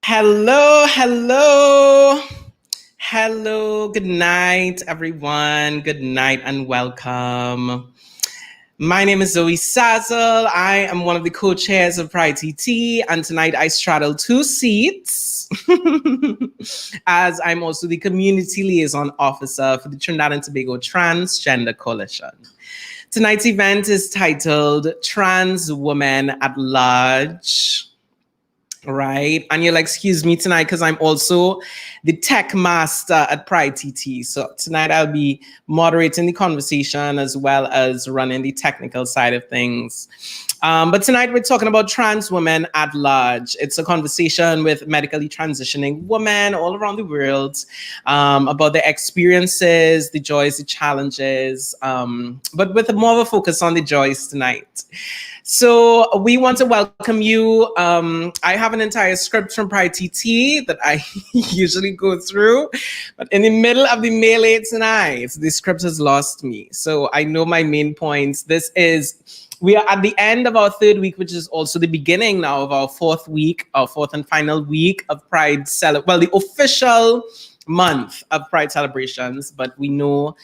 Hello, hello, hello. Good night, everyone. Good night and welcome. My name is Zoe Sazzle. I am one of the co-chairs of Pride TT, and tonight I straddle two seats as I'm also the community liaison officer for the Trinidad and Tobago Transgender Coalition. Tonight's event is titled Trans Women at Large. Right. And you'll excuse me tonight because I'm also the tech master at Pride TT. So tonight I'll be moderating the conversation as well as running the technical side of things. But tonight we're talking about trans women at large. It's a conversation with medically transitioning women all around the world about their experiences, the joys, the challenges, but with more of a focus on the joys tonight. So we want to welcome you. I have an entire script from Pride TT that I usually go through, but in the middle of the melee tonight, the script has lost me. So I know my main points. We are at the end of our third week, which is also the beginning now of our fourth and final week of Pride the official month of Pride celebrations, but we know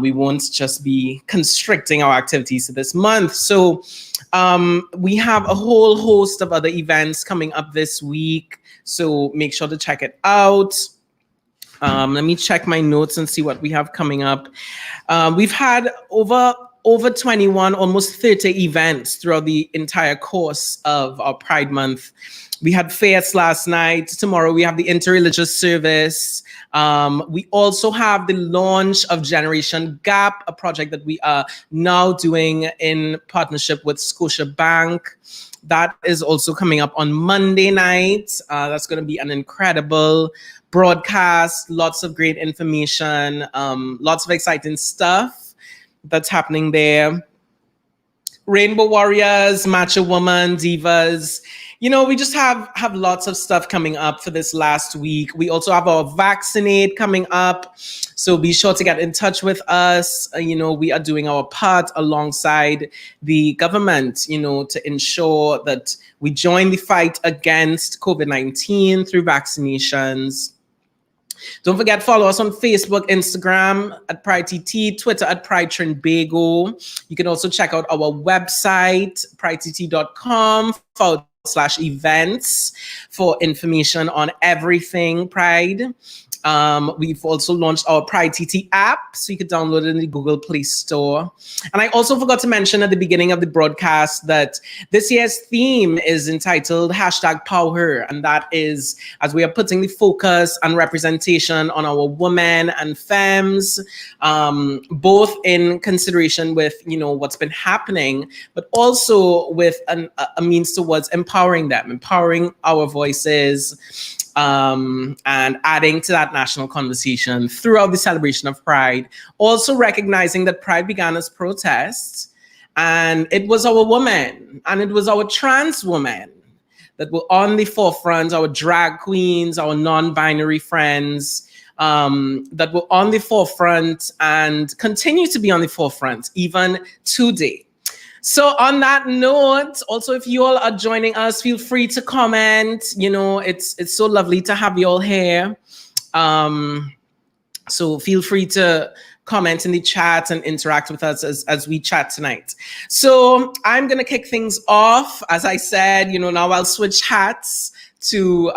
we won't just be constricting our activities to this month. So we have a whole host of other events coming up this week, so make sure to check it out. Let me check my notes and see what we have coming up. We've had over 21, almost 30 events throughout the entire course of our Pride Month. We had fairs last night. Tomorrow we have the interreligious service. We also have the launch of Generation Gap, a project that we are now doing in partnership with Scotiabank. That is also coming up on Monday night. That's going to be an incredible broadcast, lots of great information, lots of exciting stuff that's happening there. Rainbow Warriors, Macho Woman, Divas. You know, we just have lots of stuff coming up for this last week. We also have our Vaccinate coming up. So be sure to get in touch with us. We are doing our part alongside the government, to ensure that we join the fight against COVID-19 through vaccinations. Don't forget, follow us on Facebook, Instagram at Pride TT, Twitter at Pride Tobago. You can also check out our website, pridett.com/events for information on everything Pride. We've also launched our Pride TT app, so you can download it in the Google Play Store. And I also forgot to mention at the beginning of the broadcast that this year's theme is entitled #Power, and that is as we are putting the focus and representation on our women and femmes, both in consideration with what's been happening, but also with a means towards empowering them, empowering our voices. And adding to that national conversation throughout the celebration of Pride. Also recognizing that Pride began as protests, and it was our women and it was our trans women that were on the forefront, our drag queens, our non-binary friends, that were on the forefront and continue to be on the forefront even today. So on that note, also, if you all are joining us, feel free to comment. It's so lovely to have you all here. So feel free to comment in the chat and interact with us as we chat tonight. So I'm going to kick things off. As I said, now I'll switch hats to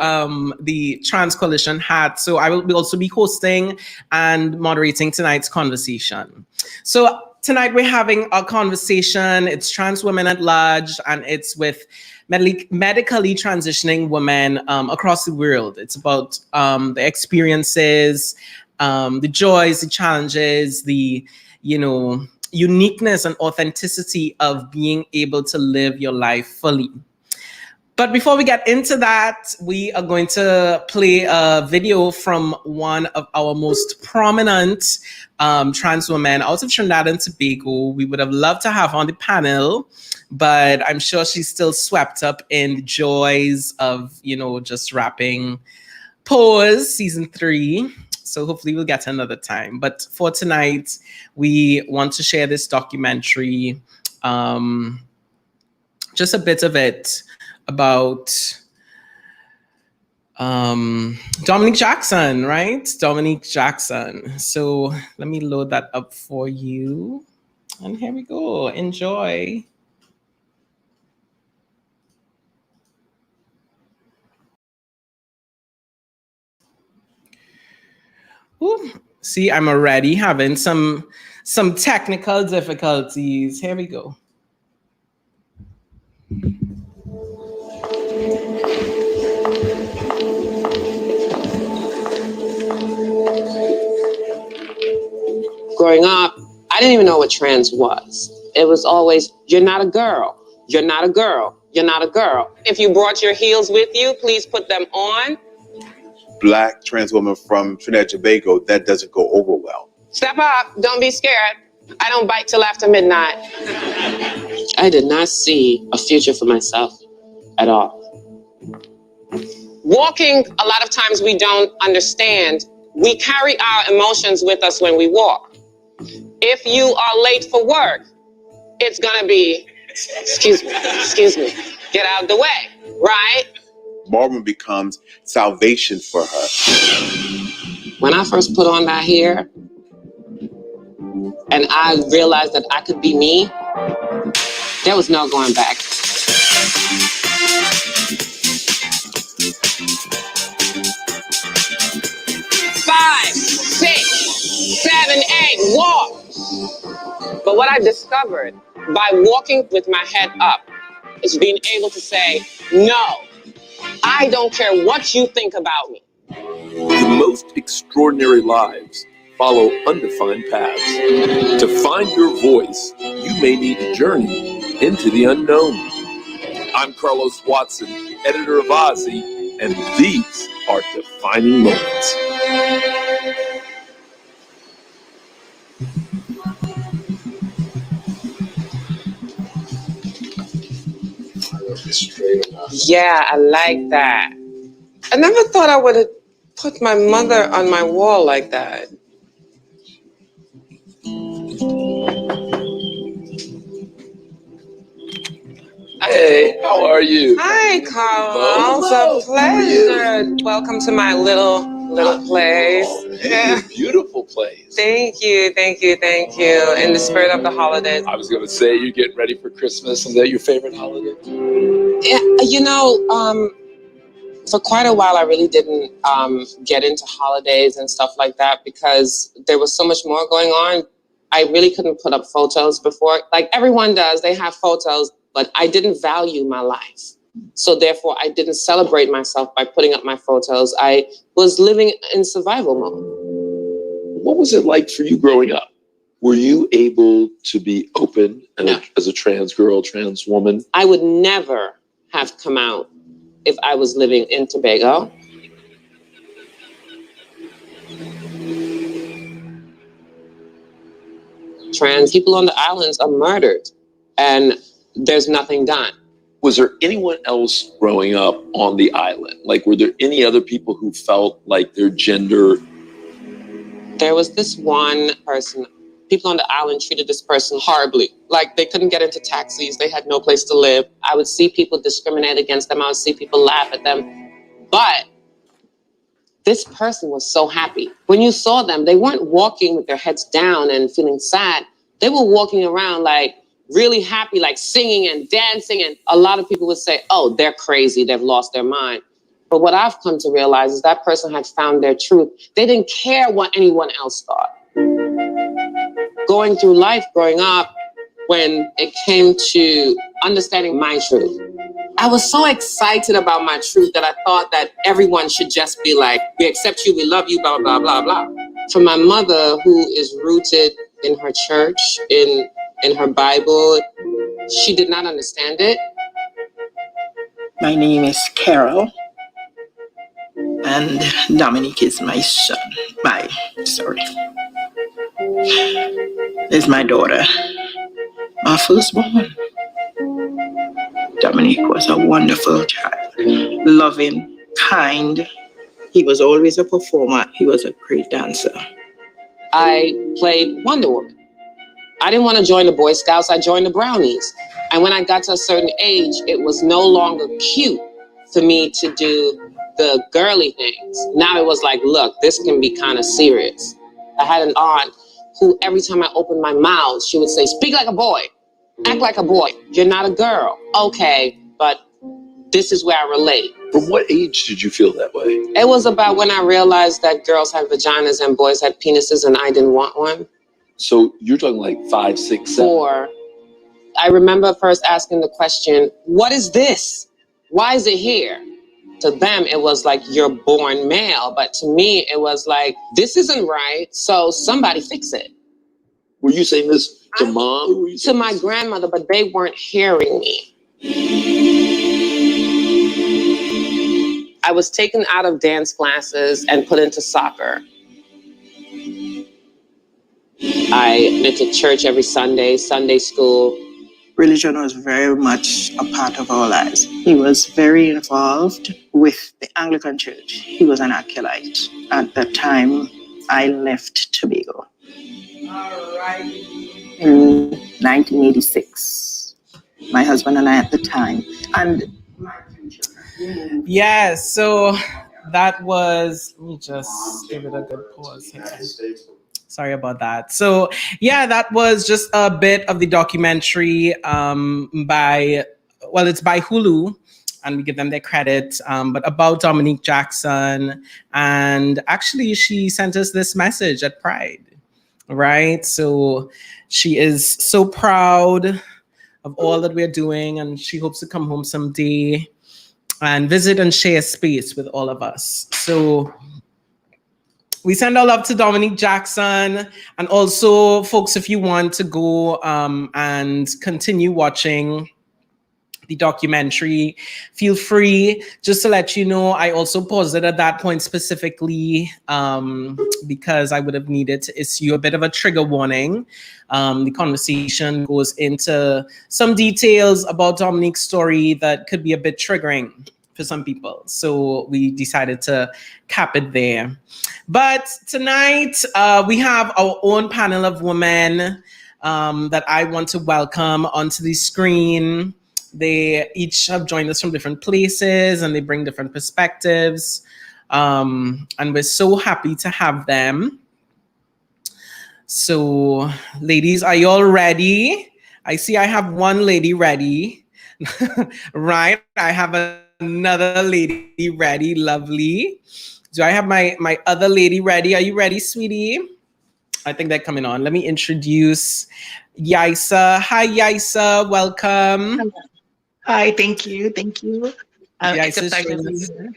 the Trans Coalition hat. So I will also be hosting and moderating tonight's conversation. So tonight we're having a conversation. It's Trans Women at Large, and it's with medically transitioning women across the world. It's about the experiences, the joys, the challenges, the uniqueness and authenticity of being able to live your life fully. But before we get into that, we are going to play a video from one of our most prominent trans women out of Trinidad and Tobago. We would have loved to have on the panel, but I'm sure she's still swept up in the joys of, just wrapping Pose Season 3. So hopefully we'll get another time. But for tonight, we want to share this documentary, just a bit of it, about Dominic Jackson, right? Dominic Jackson. So let me load that up for you. And here we go. Enjoy. Ooh, see, I'm already having some technical difficulties. Here we go. Growing up, I didn't even know what trans was. It was always, you're not a girl. You're not a girl. You're not a girl. If you brought your heels with you, please put them on. Black trans woman from Trinidad, Tobago, that doesn't go over well. Step up. Don't be scared. I don't bite till after midnight. I did not see a future for myself at all. Walking, a lot of times we don't understand. We carry our emotions with us when we walk. If you are late for work, it's gonna be, excuse me, get out of the way, right? Ballroom becomes salvation for her. When I first put on that hair and I realized that I could be me, there was no going back. 5, 6, 7, 8, walk. But what I discovered by walking with my head up is being able to say, no, I don't care what you think about me. The most extraordinary lives follow undefined paths. To find your voice, you may need to journey into the unknown. I'm Carlos Watson, editor of Ozzy, and these are Defining Moments. Yeah, I like that. I never thought I would have put my mother on my wall like that. Hey, how are you? Hi, Carlos. It's a pleasure. Welcome to my little place. Yeah, beautiful place. Thank you. In the spirit of the holidays. I was going to say you're getting ready for Christmas. Is that your favorite holiday? Yeah, for quite a while, I really didn't get into holidays and stuff like that because there was so much more going on. I really couldn't put up photos before. Like everyone does, they have photos, but I didn't value my life. So therefore, I didn't celebrate myself by putting up my photos. I was living in survival mode. What was it like for you growing up? Were you able to be open as a trans girl, trans woman? I would never have come out if I was living in Tobago. Trans people on the islands are murdered and there's nothing done. Was there anyone else growing up on the island? Like, were there any other people who felt like their gender? There was this one person. People on the island treated this person horribly. Like they couldn't get into taxis. They had no place to live. I would see people discriminate against them. I would see people laugh at them. But this person was so happy. When you saw them, they weren't walking with their heads down and feeling sad. They were walking around like really happy, like singing and dancing. And a lot of people would say, oh, they're crazy. They've lost their mind. But what I've come to realize is that person had found their truth. They didn't care what anyone else thought. Going through life, growing up, when it came to understanding my truth, I was so excited about my truth that I thought that everyone should just be like, we accept you, we love you, blah, blah, blah, blah. For my mother, who is rooted in her church, in her Bible, she did not understand it. My name is Carol, and Dominic is my son. Is my daughter, my firstborn. Dominic was a wonderful child, loving, kind. He was always a performer. He was a great dancer. I played Wonder Woman. I didn't want to join the Boy Scouts. I joined the Brownies. And when I got to a certain age, it was no longer cute for me to do the girly things. Now it was like, look, this can be kind of serious. I had an aunt who every time I opened my mouth, she would say, speak like a boy, act like a boy. You're not a girl. Okay, but this is where I relate. From what age did you feel that way? It was about when I realized that girls had vaginas and boys had penises and I didn't want one. So you're talking like 5, 6, 7. 4. I remember first asking the question, what is this? Why is it here? To them, it was like, you're born male. But to me, it was like, this isn't right. So somebody fix it. Were you saying this to mom? To my grandmother, but they weren't hearing me. I was taken out of dance classes and put into soccer. I went to church every Sunday, Sunday school. Religion was very much a part of our lives. He was very involved with the Anglican Church. He was an acolyte. At that time, I left Tobago. All right. In 1986. My husband and I at the time. And my future. Yes, so that was, let me just give it a good pause here. Sorry about that. So yeah, that was just a bit of the documentary it's by Hulu, and we give them their credit, but about Dominique Jackson. And actually, she sent us this message at Pride, right? So she is so proud of all that we're doing, and she hopes to come home someday and visit and share space with all of us. So we send our love to Dominique Jackson. And also, folks, if you want to go and continue watching the documentary, feel free. Just to let you know, I also paused it at that point specifically because I would have needed to issue a bit of a trigger warning. The conversation goes into some details about Dominique's story that could be a bit triggering for some people. So we decided to cap it there. But tonight we have our own panel of women that I want to welcome onto the screen. They each have joined us from different places and they bring different perspectives. And we're so happy to have them. So ladies, are you all ready? I see I have one lady ready. Right, I have another lady ready, lovely. Do I have my other lady ready? Are you ready, sweetie? I think they're coming on. Let me introduce Yaisa. Hi, Yaisa, welcome. Hi, thank you. It's a pleasure to be here.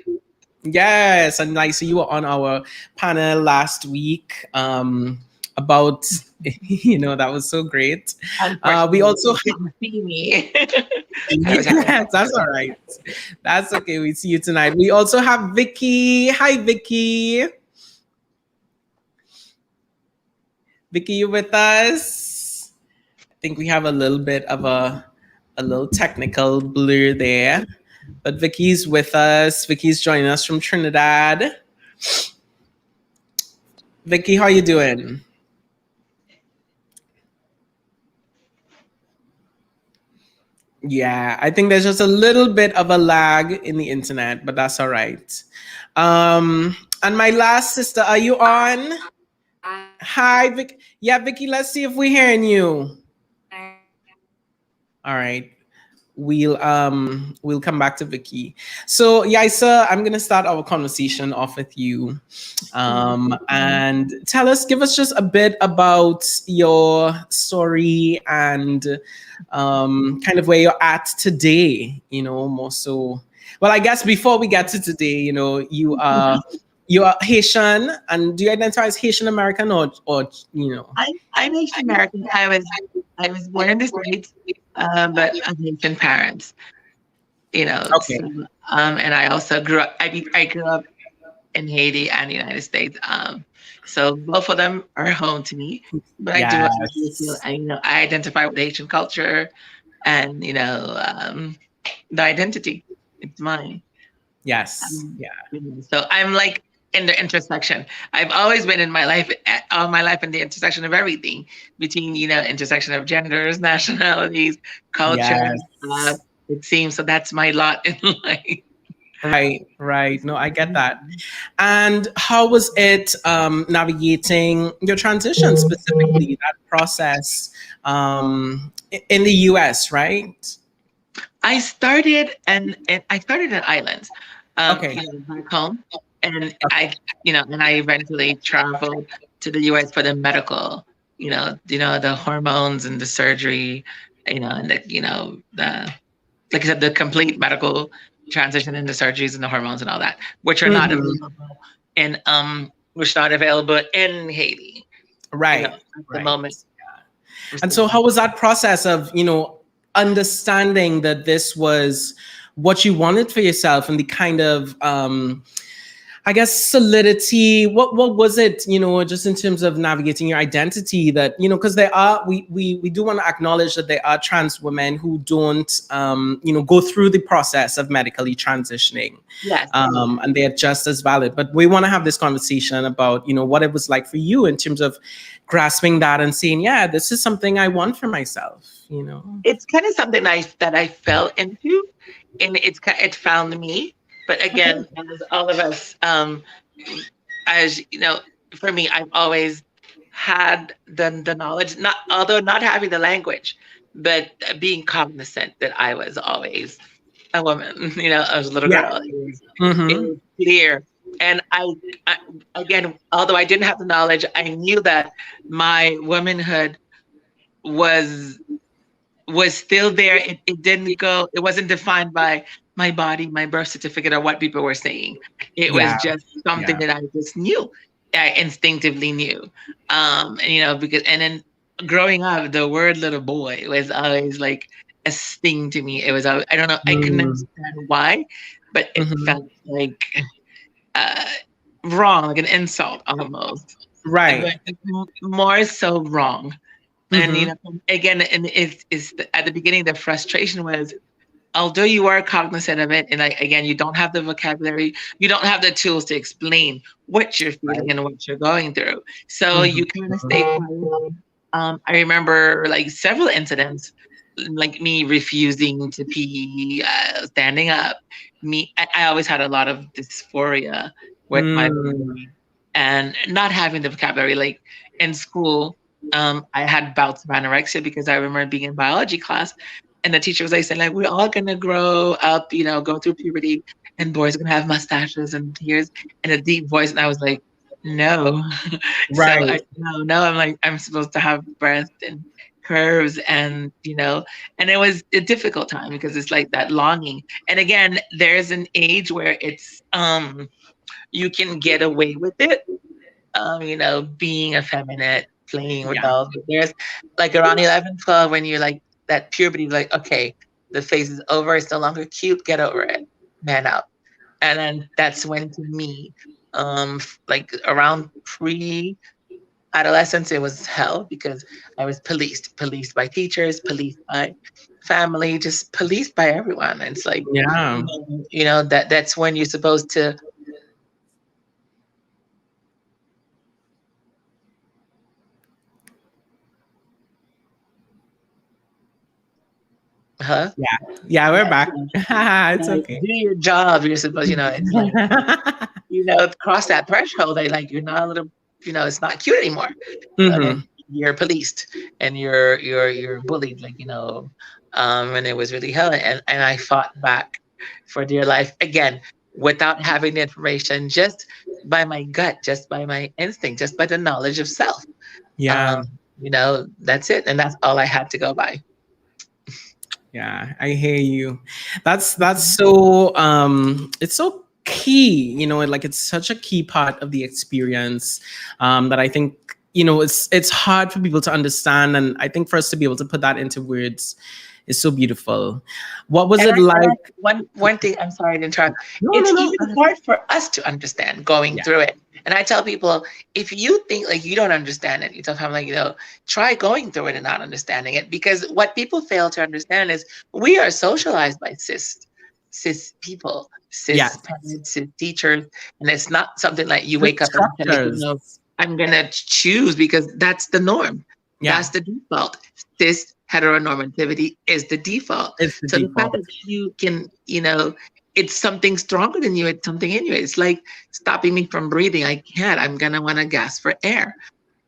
Yes, and I see you were on our panel last week about, that was so great. We also didn't see me. yes, that's all right. That's okay. We see you tonight. We also have Vicky. Hi, Vicky. Vicky, you with us? I think we have a little bit of a little technical blur there, but Vicky's with us. Vicky's joining us from Trinidad. Vicky, how you doing? Yeah, I think there's just a little bit of a lag in the internet, but that's all right. And my last sister, are you on? Hi, Vicky. Yeah, Vicky, let's see if we're hearing you. All right. We'll come back to Vicky. So Yaisa, I'm gonna start our conversation off with you. And give us just a bit about your story and kind of where you're at today, more so. Well, I guess before we get to today, you are Haitian, and do you identify as Haitian American or I'm Haitian American. I was born in the States, but of Haitian parents. Okay. So, and I also grew up. I grew up in Haiti and the United States. So both of them are home to me. But I do actually feel, I identify with Haitian culture, and the identity. It's mine. Yes. Yeah. So I'm like in the intersection. I've always been in my life, all my life, in the intersection of everything between, intersection of genders, nationalities, culture. Yes. It seems so. That's my lot in life. Right. No, I get that. And how was it navigating your transition, specifically that process in the US, right? I started and I started in islands, Okay. back home, and I eventually traveled to the U.S. for the medical, the hormones and the surgery, and the like I said, the complete medical transition into surgeries and the hormones and all that, which are not Mhm. available in which are not available in Haiti, Right. at the Right. moment. And so, how was that process of, understanding that this was what you wanted for yourself and the kind of, I guess, solidity? What was it, just in terms of navigating your identity that, because we do want to acknowledge that there are trans women who don't, go through the process of medically transitioning. Yes. And they're just as valid. But we want to have this conversation about, what it was like for you in terms of grasping that and saying, yeah, this is something I want for myself. It's kind of something that I fell into, and it found me. But again, as all of us, as for me, I've always had the knowledge, not although not having the language, but being cognizant that I was always a woman. I was a little Yeah. girl. It was clear, and I again, although I didn't have the knowledge, I knew that my womanhood was still there. It didn't go, it wasn't defined by my body, my birth certificate, or what people were saying. It was Yeah. just something that I just knew. I instinctively knew. Because and then growing up, the word little boy was always like a sting to me. It was always, I don't know, I couldn't understand why, but it felt like uh, wrong, like an insult almost. Right. But more so wrong. And again, and at the beginning, the frustration was, although you are cognizant of it, and again, you don't have the vocabulary, you don't have the tools to explain what you're feeling and what you're going through. So you kind of stay quiet. I remember like several incidents, like me refusing to pee, standing up. I always had a lot of dysphoria with my body and not having the vocabulary. Like in school, I had bouts of anorexia because I remember being in biology class, and the teacher was like saying, like, we're all gonna grow up, go through puberty, and boys are gonna have mustaches and ears and a deep voice. And I was like, no. Right. No, I'm like, I'm supposed to have breasts and curves, and it was a difficult time because it's like that longing. And again, there's an age where it's you can get away with it, being effeminate, playing with dolls. But there's like around 11, 12, when you're like that puberty, like, okay, the phase is over. It's no longer cute. Get over it. Man up. And then that's when, to me, like around pre-adolescence, it was hell because I was policed by teachers, policed by family, just policed by everyone. And it's like, that's when you're supposed to. Huh? Yeah, we're back. It's okay. Do your job. You're supposed, it's like, cross that threshold. Like you're not a little, it's not cute anymore. And you're policed and you're bullied, and it was really hell. And I fought back for dear life again, without having the information, just by my gut, just by my instinct, just by the knowledge of self. Yeah. That's it. And that's all I had to go by. Yeah, I hear you. That's so it's so key, like it's such a key part of the experience that I think, it's hard for people to understand, and I think for us to be able to put that into words is so beautiful. What was it like? One thing, I'm sorry to interrupt. It's even hard for us to understand going through it. And I tell people, if you think like you don't understand it, you tell them like, try going through it and not understanding it. Because what people fail to understand is we are socialized by cis people, cis parents, cis teachers. And it's not something like you wake up and like, I'm gonna choose because that's the norm. Yeah. That's the default. Cis heteronormativity is the default. So the fact that you can, it's something stronger than you. It's something in you. It's like stopping me from breathing. I can't. I'm gonna want to gasp for air.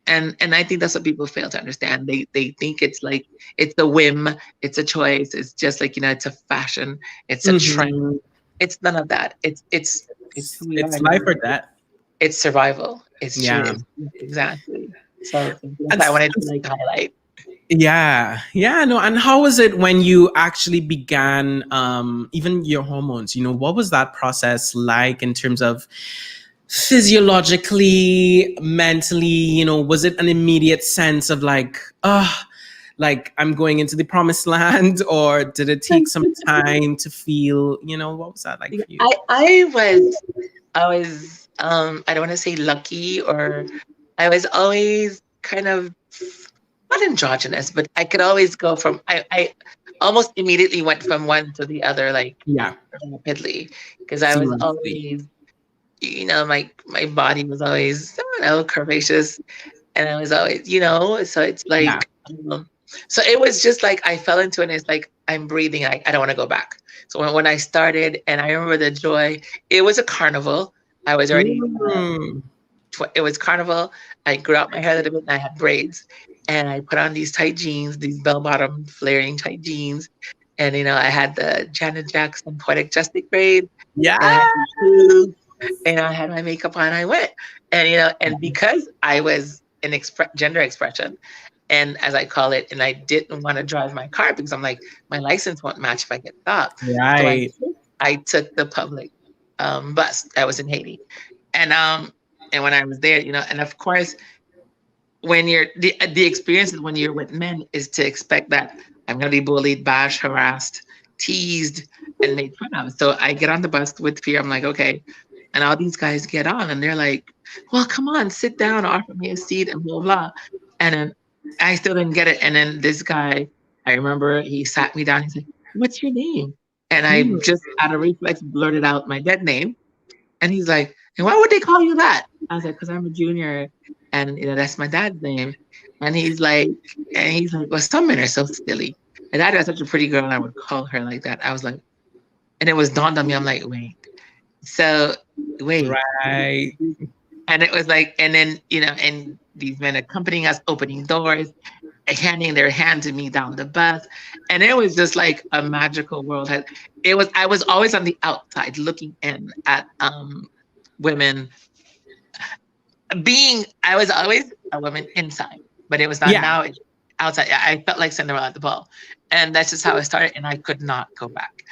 And I think that's what people fail to understand. They think it's like it's a whim, it's a choice. It's just like, it's a fashion, it's a trend. It's none of that. It's who we It's are. life or death. It's survival. It's true. Yeah. Exactly. So that's what I wanted to like highlight. Yeah. No. And how was it when you actually began even your hormones? What was that process like in terms of physiologically, mentally? Was it an immediate sense of like, like I'm going into the promised land, or did it take some time to feel, what was that like for you? I was I don't want to say lucky, or I was always kind of not androgynous, but I could always go from I almost immediately went from one to the other, like rapidly, because I was always, my body was always, I don't know, curvaceous, and I was always, so it's like, so it was just like I fell into it, and it's like I'm breathing, I don't want to go back. So when I started, and I remember the joy, it was a carnival. I was already, it was carnival. I grew out my hair a little bit, and I had braids, and I put on these tight jeans, these bell-bottom flaring tight jeans, and I had the Janet Jackson Poetic Justice braid, and I had the shoes, and I had my makeup on. I went, and and because I was an gender expression, and as I call it, and I didn't want to drive my car because I'm like, my license won't match if I get stopped. Right. So I took the public bus. I was in Haiti, and when I was there, and of course, when you're the experience when you're with men is to expect that I'm going to be bullied, bashed, harassed, teased, and made fun of. So I get on the bus with fear. I'm like, okay. And all these guys get on, and they're like, well, come on, sit down, offer me a seat, and blah, blah. And then I still didn't get it. And then this guy, I remember he sat me down. He's like, what's your name? And I just out of reflex blurted out my dead name. And he's like, and why would they call you that? I was like, because I'm a junior, and that's my dad's name. And he's like, well, some men are so silly. And I was such a pretty girl, and I would call her like that. I was like, and it was dawned on me. I'm like, wait. Right. And it was like, and then and these men accompanying us, opening doors, handing their hand to me down the bus, and it was just like a magical world. I was always on the outside looking in at women. I was always a woman inside, but it was not now. It's outside. I felt like Cinderella at the ball, and that's just how it started. And I could not go back.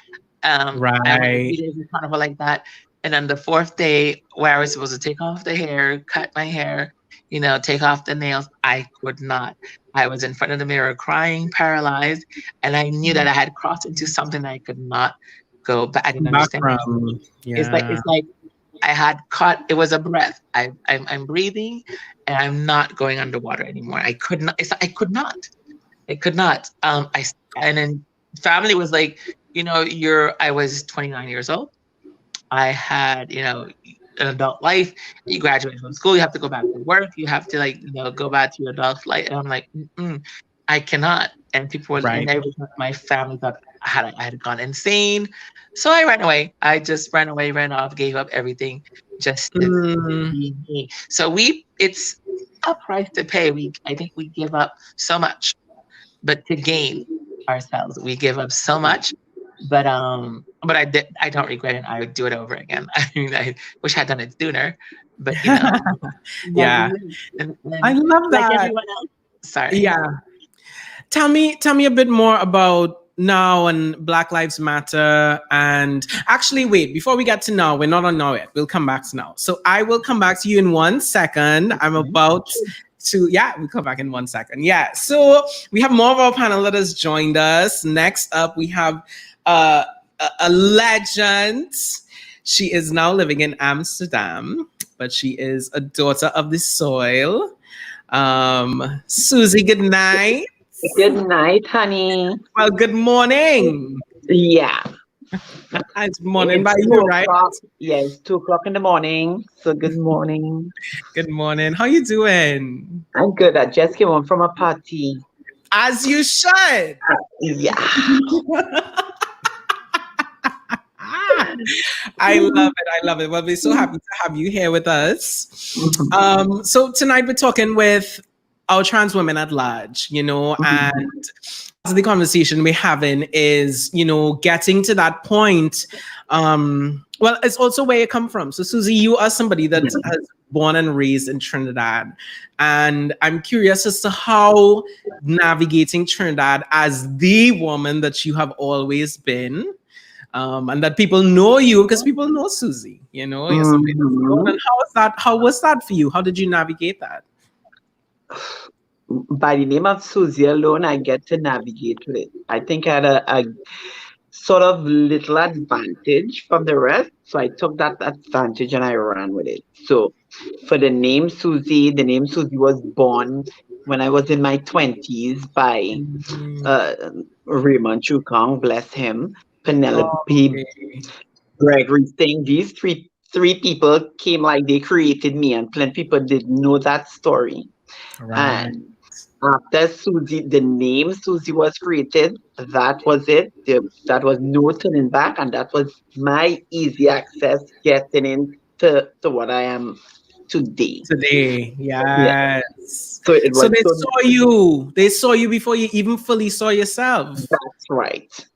Right. I went 3 days of carnival like that, and on the 4th day, where I was supposed to take off the hair, cut my hair, take off the nails, I could not. I was in front of the mirror crying, paralyzed, and I knew that I had crossed into something that I could not go back. I didn't understand. It's like I had caught. It was a breath. I'm breathing, and I'm not going underwater anymore. I could not. I could not. And then family was like, I was 29 years old. I had, an adult life. You graduate from school, you have to go back to work. You have to go back to your adult life. And I'm like, I cannot. And people were and my family thought I had gone insane. So I ran away. I just ran away, ran off, gave up everything just to be me. So it's a price to pay. I think we give up so much, but to gain ourselves, we give up so much. But I don't regret it. I would do it over again. I mean, I wish I'd done it sooner, but yeah. And I love that. Like everyone else. Sorry. Yeah. Tell me a bit more about now and Black Lives Matter. And actually, wait, before we get to now, we're not on now yet. We'll come back to now. So I will come back to you in 1 second. I'm about to, we'll come back in 1 second. Yeah. So we have more of our panel that has joined us. Next up, we have a legend. She is now living in Amsterdam, but she is a daughter of the soil. Susie, good night. Good night, honey. Well, good morning. Yeah. It's morning by you, right? Yes, 2:00 in the morning. So good morning. Good morning. How you doing? I'm good. I just came home from a party. As you should. Yeah. I love it. I love it. Well, we're so happy to have you here with us. So tonight we're talking with our trans women at large, and part of the conversation we're having is, getting to that point. Well, it's also where you come from. So, Susie, you are somebody that has born and raised in Trinidad. And I'm curious as to how navigating Trinidad as the woman that you have always been, and that people know you because people know Susie, you're somebody that's known. And how was that for you? How did you navigate that? By the name of Susie alone, I get to navigate with it. I think I had a sort of little advantage from the rest. So I took that advantage and I ran with it. So for the name Susie was born when I was in my 20s by Raymond Chukong, bless him, Penelope, Okay. Gregory Singh. These three people came like they created me, and plenty people didn't know that story. Right. And after Susie, the name Susie was created, that was it. That was no turning back, and that was my easy access getting into what I am today. Today, Yeah. yes. So it So was they so. saw you. They saw you before you even fully saw yourself. That's right.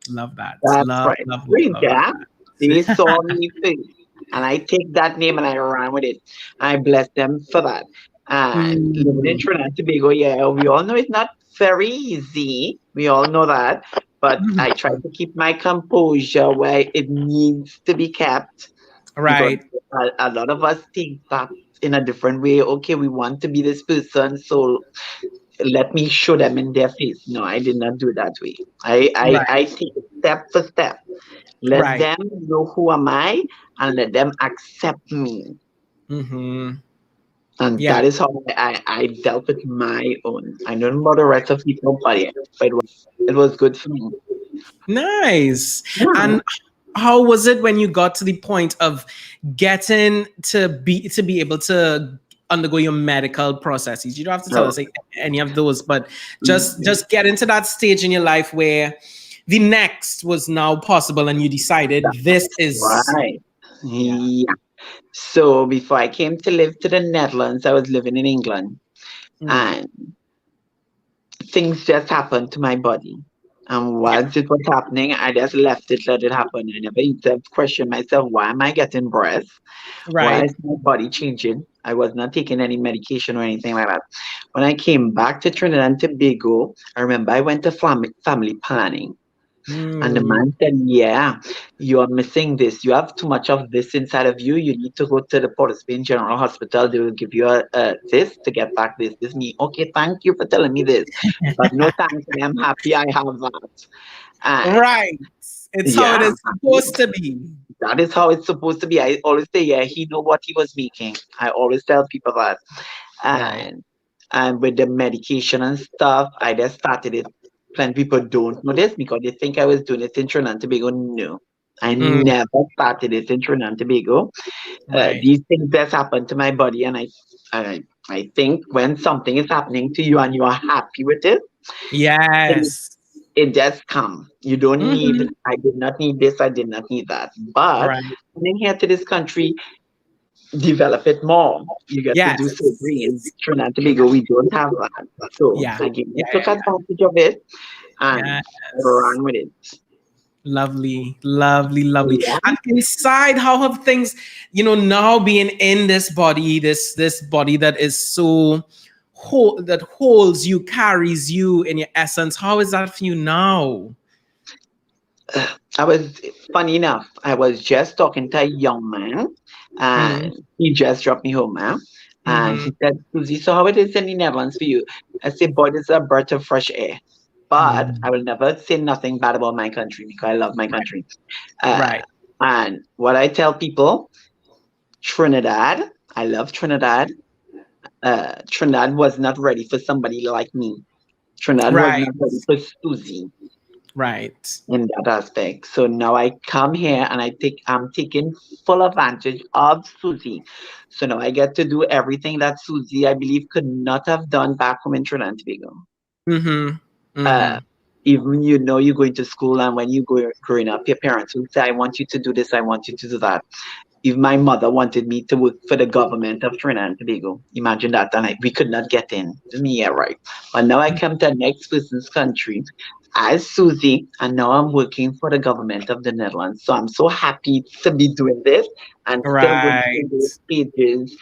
Love that. That's Love, right. love, love, Bring love that. They that. saw me first, and I take that name and I ran with it. I bless them for that. And living in Mm, Trinidad and Tobago, yeah, we all know it's not very easy. We all know that. But I try to keep my composure where it needs to be kept, because right. a lot of us think that in a different way. Okay, we want to be this person, so let me show them in their face. No, I did not do that way. I Right. take it step for step. Let Right. them know who am I and let them accept me. Mm-hmm. And Yeah. that is how I dealt with my own. I don't know about the rest of people, but yeah, but it was good for me. Nice. Yeah. And how was it when you got to the point of getting to be able to undergo your medical processes? You don't have to tell Oh, us any of those, but just get into that stage in your life where the next was now possible and you decided this is right. yeah. Yeah. So before I came to live to the Netherlands, I was living in England, Mm. and things just happened to my body. And once it was happening, I just left it, let it happen. I never even questioned myself, why am I getting breath? Why Right. is my body changing? I was not taking any medication or anything like that. When I came back to Trinidad and Tobago, I remember I went to family planning. And the Mm. man said, yeah, you are missing this. You have too much of this inside of you. You need to go to the Port of Spain General Hospital. They will give you this to get back this. This me. Okay, thank you for telling me this. But no thanks. I am happy I have that. And Right. It's how yeah, it is I'm happy. supposed to be. That is how it's supposed to be. I always say, yeah, he knew what he was making. I always tell people that. Right. And with the medication and stuff, I just started it. Plenty people don't know this because they think I was doing it in Trinidad and Tobago. No, I Mm. never started it in Trinidad and Tobago. Right. These things just happen to my body, and I think when something is happening to you and you are happy with it, it, Yes. it just come. You don't need. Mhm. I did not need this. I did not need that. But Right. coming here to this country, develop it more. You get to do Yes. surgery in Trinidad and Tobago. We don't have that. So Yeah. again, I Yeah. took advantage of it and Yes. ran with it. Lovely, lovely, lovely. Yeah. And inside, how have things, now being in this body, this body that is so that holds you, carries you in your essence. How is that for you now? I was funny enough. I was just talking to a young man, Mm-hmm. and he just dropped me home, man. And Mm-hmm. he said, Susie, so how it is in the Netherlands for you? I said, boy, this is a breath of fresh air. But I will never say nothing bad about my country because I love my Right. country. Uh, Right. and what I tell people, Trinidad, I love Trinidad. Trinidad was not ready for somebody like me. Trinidad was Right. not ready for Susie Right. in that aspect. So now I come here and I'm taking full advantage of Susie. So now I get to do everything that Susie, I believe, could not have done back home in Trinidad and Tobago. Mm-hmm. Uh, Mm-hmm. Even you're going to school, and when you go growing up, your parents will say, I want you to do this, I want you to do that. If my mother wanted me to work for the government of Trinidad and Tobago, imagine that, and we could not get in. Yeah, right. But now I come to the next person's country as Susie, and now I'm working for the government of the Netherlands. So I'm so happy to be doing this and still going through Right. those stages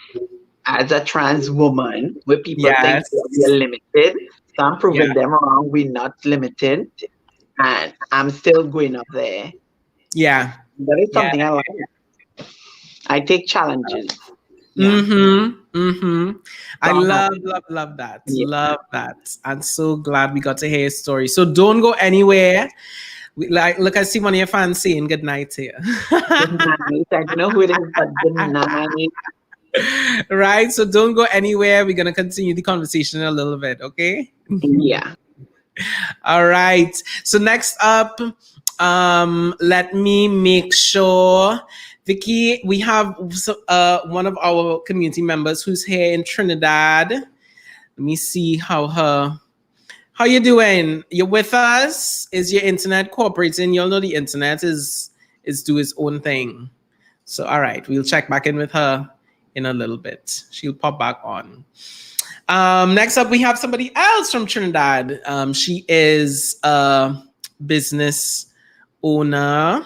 as a trans woman, where people think that we Yes. are limited. So I'm Yeah. proving them wrong. We're not limited, and I'm still going up there. Yeah. That is Yeah. something I like. I take challenges. Yeah. Mm-hmm. Mm-hmm. I So I'm love, happy. love, love that. Yeah. Love that. I'm so glad we got to hear your story. So don't go anywhere. Like, look, I see one of your fans saying good night here. Good night. I don't know who it is, but good night. Right? So don't go anywhere. We're gonna continue the conversation in a little bit, okay? Yeah. All right. So next up, let me make sure, Vicky, we have one of our community members who's here in Trinidad. Let me see how you doing? You with us? Is your internet cooperating? You'll know the internet is do its own thing. So all right, we'll check back in with her in a little bit. She'll pop back on. Next up, we have somebody else from Trinidad. She is a business owner.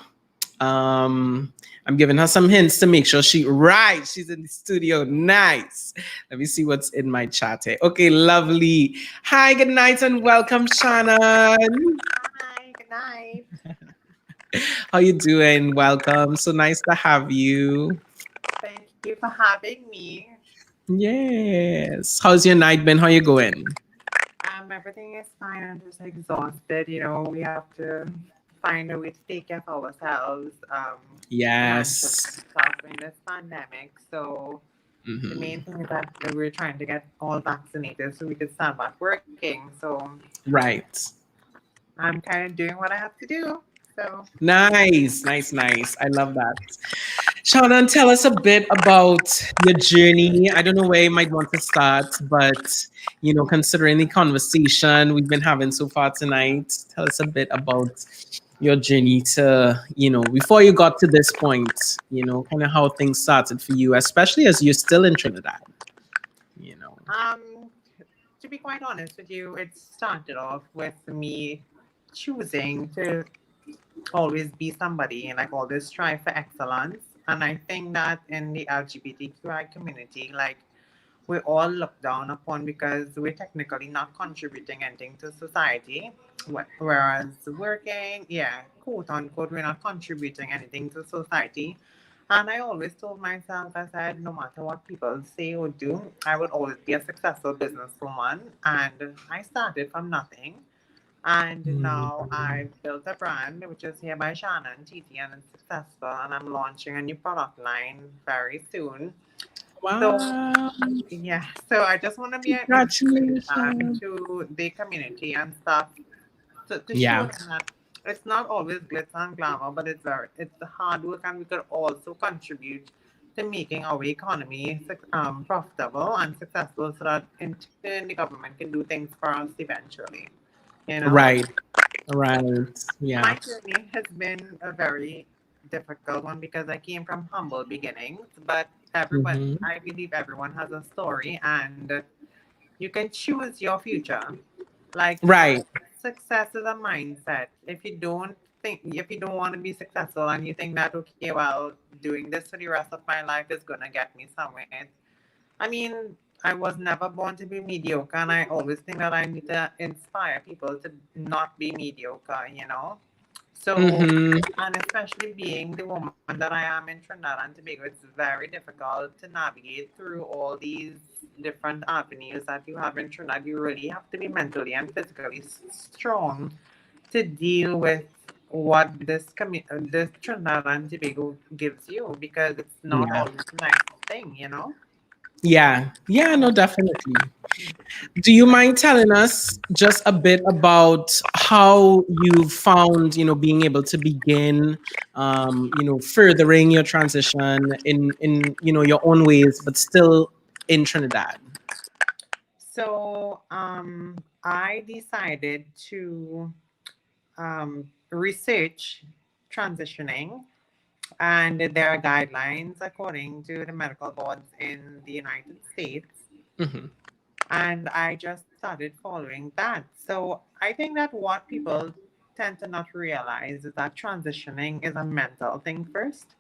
I'm giving her some hints to make sure she's in the studio. Nice. Let me see what's in my chat here. Okay, lovely. Hi, good night, and welcome, Shannon. Hi, good night. How you doing? Welcome. So nice to have you. Thank you for having me. Yes. How's your night been? How you going? Everything is fine. I'm just exhausted. We have to find a way to take care of ourselves. And Yes. suffering this pandemic. So the Mhm. main thing is that we're trying to get all vaccinated so we can start back working. So Right. I'm kind of doing what I have to do. So Nice, nice, nice. I love that. Shannon, tell us a bit about your journey. I don't know where you might want to start, but considering the conversation we've been having so far tonight, tell us a bit about your journey to, before you got to this point, kind of how things started for you, especially as you're still in Trinidad, you know. to be quite honest with you, it started off with me choosing to always be somebody and like always strive for excellence. And I think that in the LGBTQI community, like we're all looked down upon because we're technically not contributing anything to society. Whereas working, yeah, quote unquote, we're not contributing anything to society. And I always told myself, I said, no matter what people say or do, I would always be a successful businesswoman. And I started from nothing. And now I've built a brand, which is here by Shannon TT, and it's successful. And I'm launching a new product line very soon. So, Wow. yeah, so I just want to be an inspiration Congratulations. to the community and stuff to show Yeah. them that it's not always glitz and glamour, but it's the hard work, and we could also contribute to making our economy profitable and successful, so that in turn the government can do things for us eventually. You know, Right. Right. my Yeah. journey has been a very difficult one because I came from humble beginnings, but everyone, Hmm. I believe everyone has a story, and you can choose your future. Like Right. success is a mindset. If you don't want to be successful and you think that, okay, well, doing this for the rest of my life is gonna get me somewhere. I mean, I was never born to be mediocre, and I always think that I need to inspire people to not be mediocre. So, Hmm. and especially being the woman that I am in Trinidad and Tobago, it's very difficult to navigate through all these different avenues that you have in Trinidad. You really have to be mentally and physically strong to deal with what this Trinidad and Tobago gives you, because it's not Yeah. always a nice thing. Yeah. Yeah. No, definitely. Do you mind telling us just a bit about how you found, being able to begin, furthering your transition in your own ways, but still in Trinidad? So I decided to research transitioning, and there are guidelines according to the medical boards in the United States. Mm-hmm. And I just started following that. So I think that what people tend to not realize is that transitioning is a mental thing first.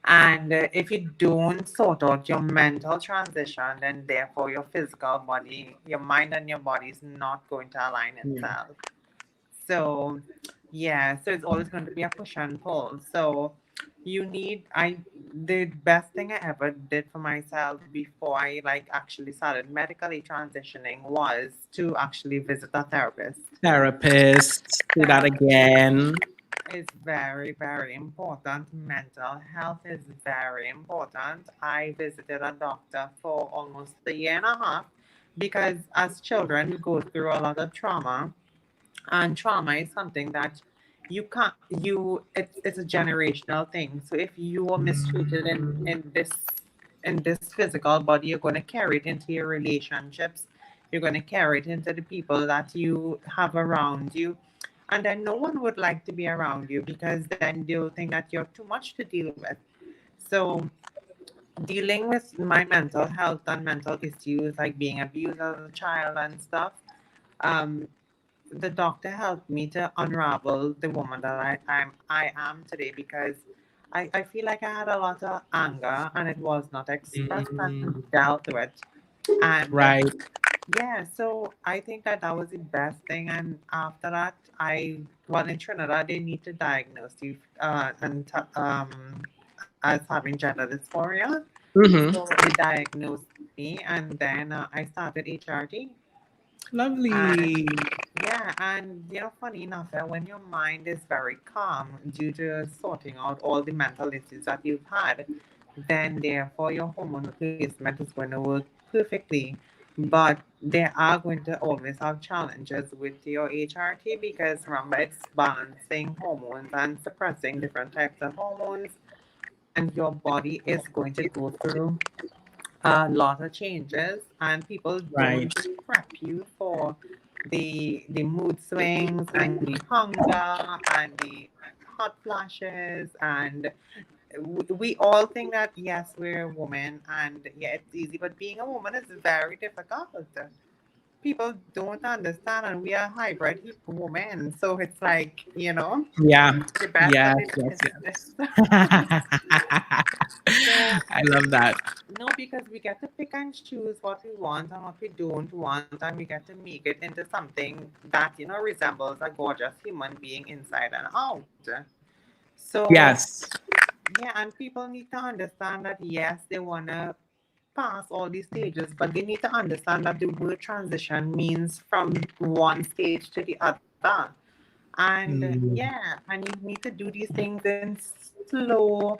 And if you don't sort out your mental transition, then therefore your physical body, your mind and your body is not going to align Yeah. itself. So yeah, so it's always going to be a push and pull. So the best thing I ever did for myself before I like actually started medically transitioning was to actually visit a therapist. Therapist. Do that Therapy again. is very, very important. Mental health is very important. I visited a doctor for almost a year and a half because as children we go through a lot of trauma, and trauma is something that you can't you it's a generational thing. So if you were mistreated in this physical body, you're going to carry it into your relationships, you're going to carry it into the people that you have around you, and then no one would like to be around you because then they'll think that you're too much to deal with. So dealing with my mental health and mental issues like being abused as a child and stuff, um, the doctor helped me to unravel the woman that I am today, because I feel like I had a lot of anger and it was not expressed Mm, and dealt with. And right. yeah, so I think that that was the best thing. And after that, well, in Trinidad, they need to diagnose you as having gender dysphoria. Mm-hmm. So they diagnosed me, and then I started HRT. And Lovely. yeah, and funny enough, when your mind is very calm due to sorting out all the mental issues that you've had, then therefore your hormone replacement is going to work perfectly. But there are going to always have challenges with your HRT because remember, it's balancing hormones and suppressing different types of hormones, and your body is going to go through a lot of changes, and people Right. don't prep you for the mood swings and the hunger and the hot flashes. And we all think that yes, we're a woman and yeah, it's easy, but being a woman is very difficult. People don't understand, and we are hybrid women, so it's like Yeah. the best of Yes, the yes, business. yes. So I love that. no, because we get to pick and choose what we want and what we don't want, and we get to make it into something that resembles a gorgeous human being inside and out. So Yes. yeah, and people need to understand that yes, they wanna pass all these stages, but they need to understand that the word transition means from one stage to the other. And Mm, yeah, and you need to do these things slow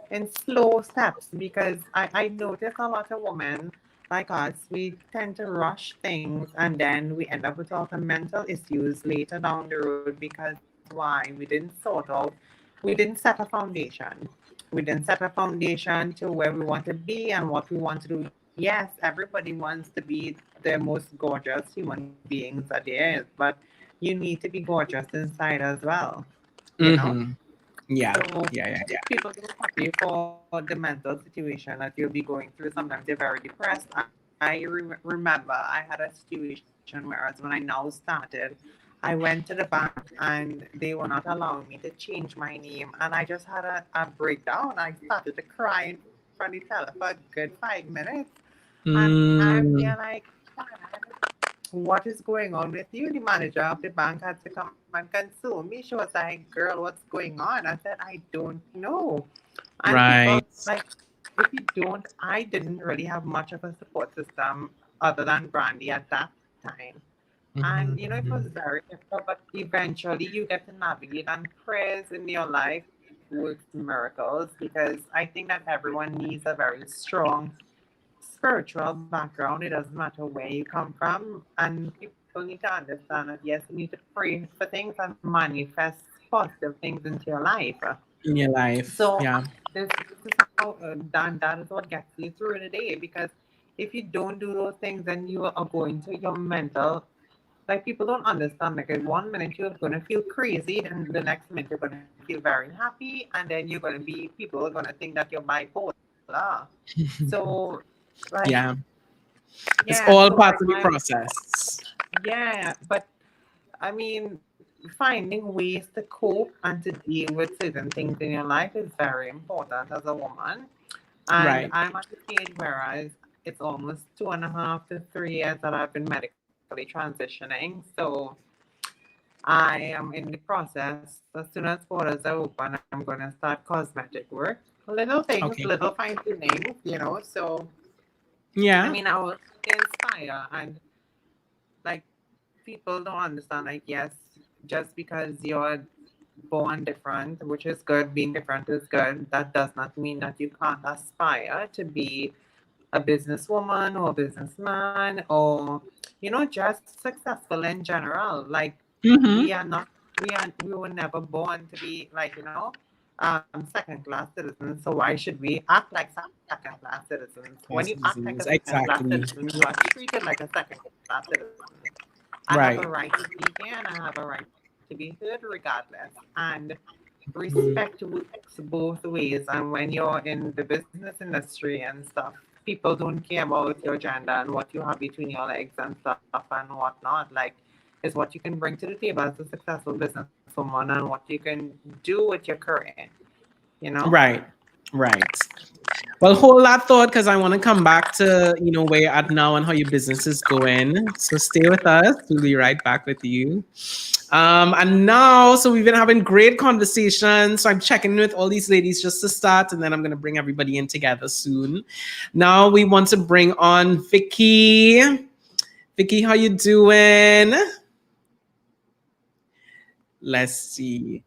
in slow steps, because I notice a lot of women like us, we tend to rush things and then we end up with all the mental issues later down the road. Because why? We didn't set a foundation. We didn't set a foundation to where we want to be and what we want to do. Yes, everybody wants to be the most gorgeous human beings that there is, but you need to be gorgeous inside as well, you know? mm-hmm. Yeah. So Yeah, yeah, yeah. people don't prepare for the mental situation that you'll be going through. Sometimes you're very depressed. Remember I had a situation where, as when I now started, I went to the bank and they were not allowing me to change my name, and I just had a breakdown. I started to cry in front of the teller for a good 5 minutes, and I'm there Mm, like, what is going on with you? The manager of the bank had to come and console me. She was like, "Girl, what's going on?" I said, "I don't know." And people right. like, if you don't, I didn't really have much of a support system other than Brandy at that time. And it was Mm-hmm. very difficult, but eventually you get to navigate, and prayers in your life works miracles, because I think that everyone needs a very strong spiritual background. It doesn't matter where you come from, and people need to understand that yes, you need to pray for things and manifest positive things into your life. In your So life. Yeah. this is how that is what gets you through the day. Because if you don't do those things, then you are going to your mental Like people don't understand. Like in 1 minute you're gonna feel crazy, and the next minute you're gonna feel very happy, and then you're gonna be people are gonna think that you're bipolar. So like Yeah. It's yeah, all so part like of the my process. yeah, but I mean finding ways to cope and to deal with certain things in your life is very important as a woman. And Right. I'm at the stage where it's almost 2.5 to 3 years that I've been medically transitioning. So I am in the process. As soon as borders are open, I'm going to start cosmetic work. Little things, Okay. little fine tuning, you know. So, I Yeah. mean, I was inspired, and like people don't understand, like, yes, just because you're born different, which is good, being different is good, that does not mean that you can't aspire to be a businesswoman or a businessman or just successful in general. Like we Mm-hmm. are not we were never born to be like second class citizens, so why should we act like second class citizens? When you act like a second class Exactly. citizen, you are treated like a second class citizen. I have a right Right. to be here and I have a right to be heard regardless. And respect works both ways. And when you're in the business industry and stuff, people don't care about your gender and what you have between your legs and stuff and whatnot. Like, is what you can bring to the table as a successful businesswoman and what you can do with your career, you know? Right. Right. Well, hold that thought because I want to come back to, where you're at now and how your business is going. So stay with us. We'll be right back with you. And now, so we've been having great conversations. So I'm checking in with all these ladies just to start, and then I'm going to bring everybody in together soon. Now we want to bring on Vicky. Vicky, how you doing? Let's see.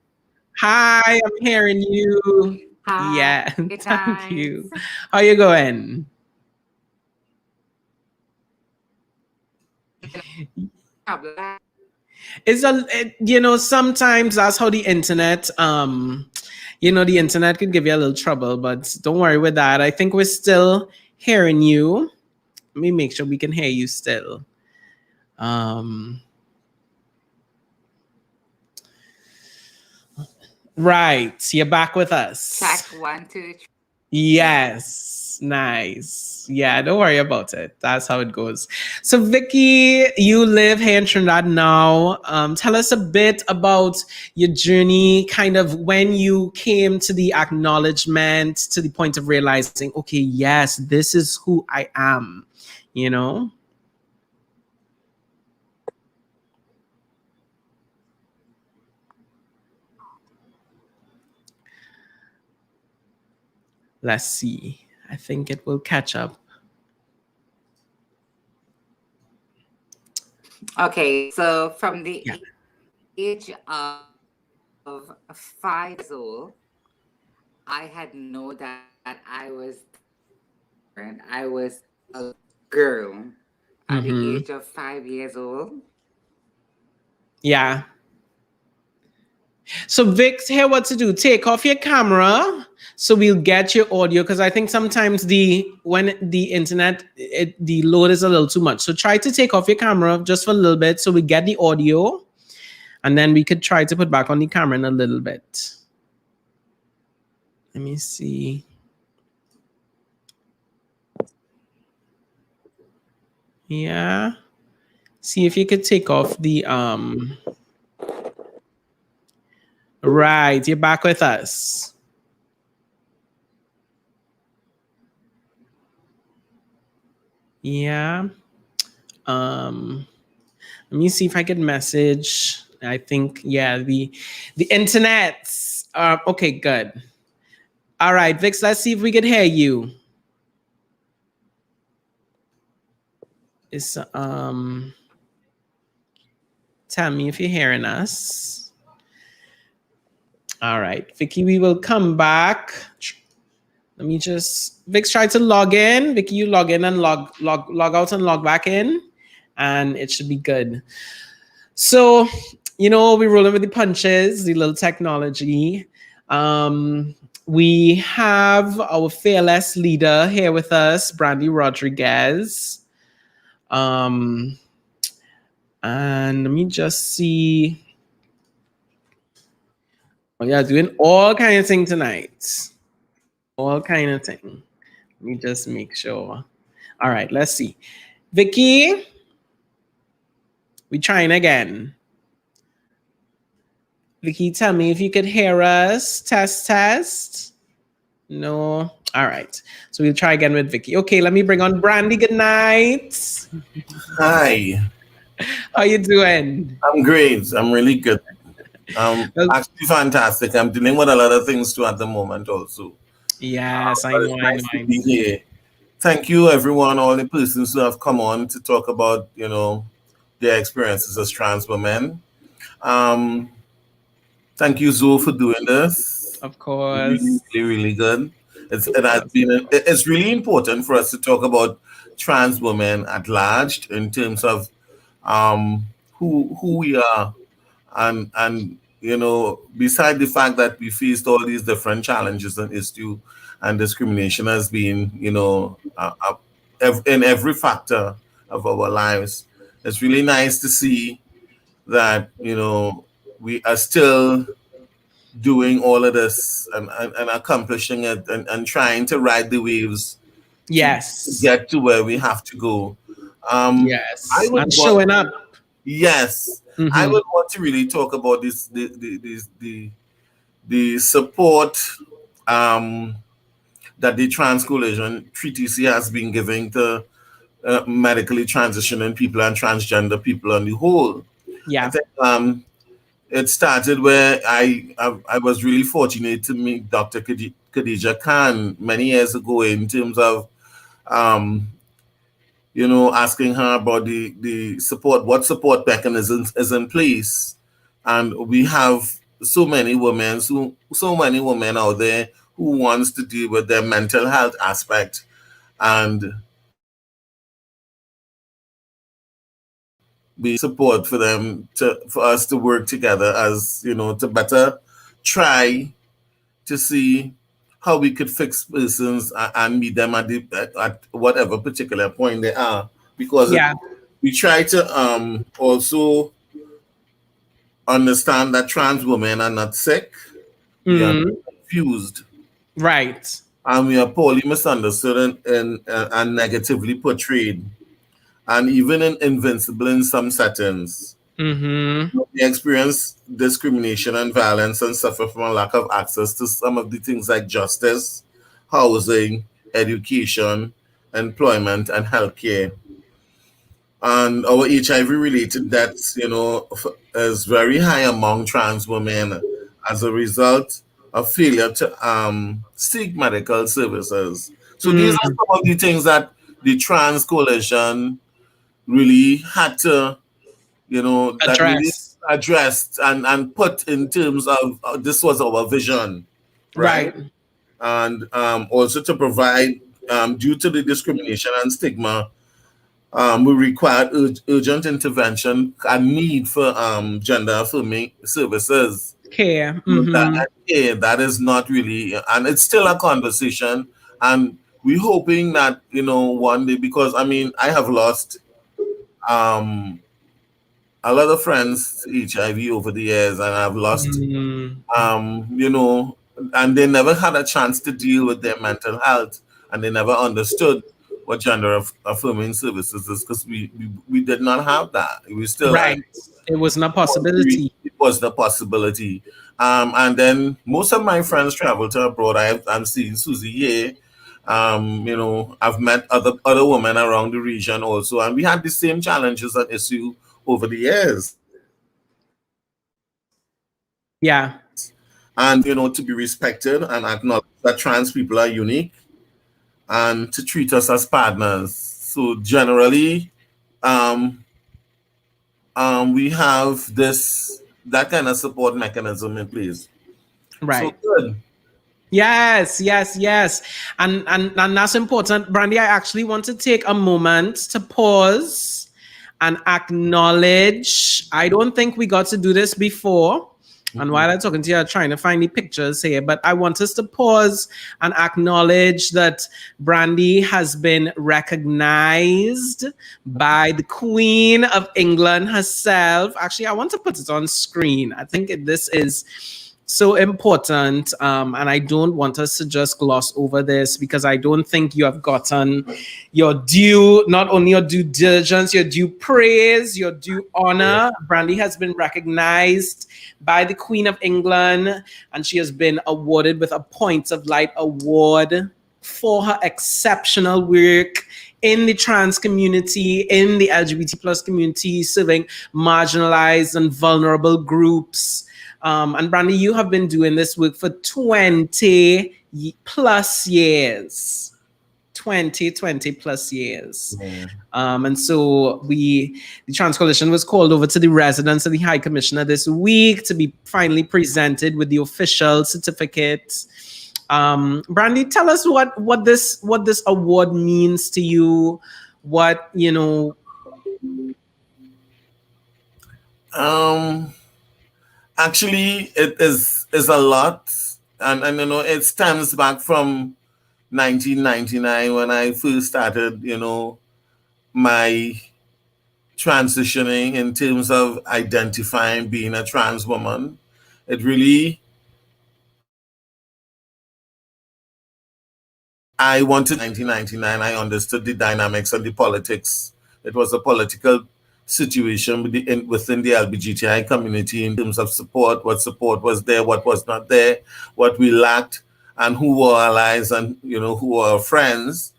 Hi, I'm hearing you. Hi, Yeah, thank guys. you. How you going? Problem. Sometimes that's how the internet, the internet could give you a little trouble, but don't worry with that. I think we're still hearing you. Let me make sure we can hear you still. Um, right, you're back with us. Check 1, 2, 3. Yes, nice. Yeah, don't worry about it. That's how it goes. So, Vicky, you live here in Trinidad now. Tell us a bit about your journey, kind of when you came to the acknowledgement, to the point of realizing, okay, yes, this is who I am, you know? Let's see. I think it will catch up. Okay, so from the Yeah. age of 5 years old, I had known that I was different. I was a girl at the Mm-hmm. age of 5 years old. Yeah. So Vix, here what to do. Take off your camera so we'll get your audio because I think sometimes when the internet the load is a little too much. So try to take off your camera just for a little bit so we get the audio, and then we could try to put back on the camera in a little bit. Let me see. Yeah. See if you could take off the right, you're back with us. Yeah. Let me see if I can message. I think the internet. Okay, good. All right, Vix. Let's see if we can hear you. Is tell me if you're hearing us. All right, Vicky. We will come back. Let me just Vix try to log in. Vicky, you log in and log out and log back in, and it should be good. So, we're rolling with the punches, the little technology. We have our fearless leader here with us, Brandy Rodriguez. And let me just see. Oh, yeah, doing all kind of thing tonight. All kind of thing. Let me just make sure. All right, let's see. Vicky, we trying again. Vicky, tell me if you could hear us. Test, test. No. All right. So we'll try again with Vicky. Okay, let me bring on Brandy. Good night. Hi. How you doing? I'm great. I'm really good. Actually fantastic. I'm dealing with a lot of things too at the moment also. Yes, I But know, it's I nice know, to I be know. here. Thank you everyone, all the persons who have come on to talk about, their experiences as trans women. Um, Thank you, Zoe, for doing this. Of course. Really, really, really good. It Of has course. been. It's really important for us to talk about trans women at large in terms of who we are, and beside the fact that we faced all these different challenges and issues, and discrimination has been, in every factor of our lives. It's really nice to see that we are still doing all of this and accomplishing it and trying to ride the waves to Yes. get to where we have to go. I Yes. would And want, showing up. yes, I Mm-hmm. would want to really talk about the support um, that the Trans Coalition TTC has been giving to medically transitioning people and transgender people on the whole. I Yeah. think it started where I was really fortunate to meet Dr. Khadija Khan many years ago in terms of um, asking her about the support, what support mechanisms is in place. And we have so many women out there who wants to deal with their mental health aspect. And we support for them for us to work together as, to better try to see how we could fix persons and meet them at whatever particular point they are, because Yeah. we try to also understand that trans women are not sick, we are Mm-hmm. confused, Right. and we are poorly misunderstood and negatively portrayed, and even invincible in some settings. Mm-hmm. We experience discrimination and violence and suffer from a lack of access to some of the things like justice, housing, education, employment, and healthcare. And our HIV related deaths, is very high among trans women as a result of failure to seek medical services. So these are Mm. some of the things that the Trans Coalition really had to, that really Address. addressed and put in terms of this was our vision, right? Right. And also to provide, due to the discrimination and stigma, we required urgent intervention and need for gender affirming services. Care. That, Mm-hmm. yeah, that is not really, and it's still a conversation. And we're hoping that, one day, because I mean, I have lost um, a lot of friends to HIV over the years, and I've lost, Mm. um, you know, and they never had a chance to deal with their mental health, and they never understood what gender affirming services is because we did not have that. We still, Right. It wasn't a possibility. it was the possibility. And then most of my friends travel to abroad. I'm seeing Susie here. I've met other women around the region also, and we had the same challenges and issue over the years. Yeah. And to be respected and acknowledge that trans people are unique and to treat us as partners. So generally, um, we have that kind of support mechanism in place. So Right. good. Yes, yes, yes. And that's important. Brandy, I actually want to take a moment to pause and acknowledge. I don't think we got to do this before. And while I'm talking to you, I'm trying to find the pictures here, but I want us to pause and acknowledge that Brandy has been recognized by the Queen of England herself. Actually, I want to put it on screen. I think this is so important, and I don't want us to just gloss over this because I don't think you have gotten your due, not only your due diligence, your due praise, your due honor. Brandy has been recognized by the Queen of England, and she has been awarded with a Points of Light Award for her exceptional work in the trans community, in the LGBT plus community, serving marginalized and vulnerable groups. And Brandy, you have been doing this work for 20 plus years. 20 plus years. Yeah. And so the Trans Coalition was called over to the residence of the High Commissioner this week to be finally presented with the official certificate. Brandy, tell us what this award means to you. What, you know. Actually, it is a lot, and you know it stems back from 1999 when I first started, you know, my transitioning in terms of identifying being a trans woman. It really, I wanted 1999. I understood the dynamics and the politics. It was a political situation within the LGBTI community in terms of support, what support was there, what was not there, what we lacked, and who were allies and, you know, who were friends.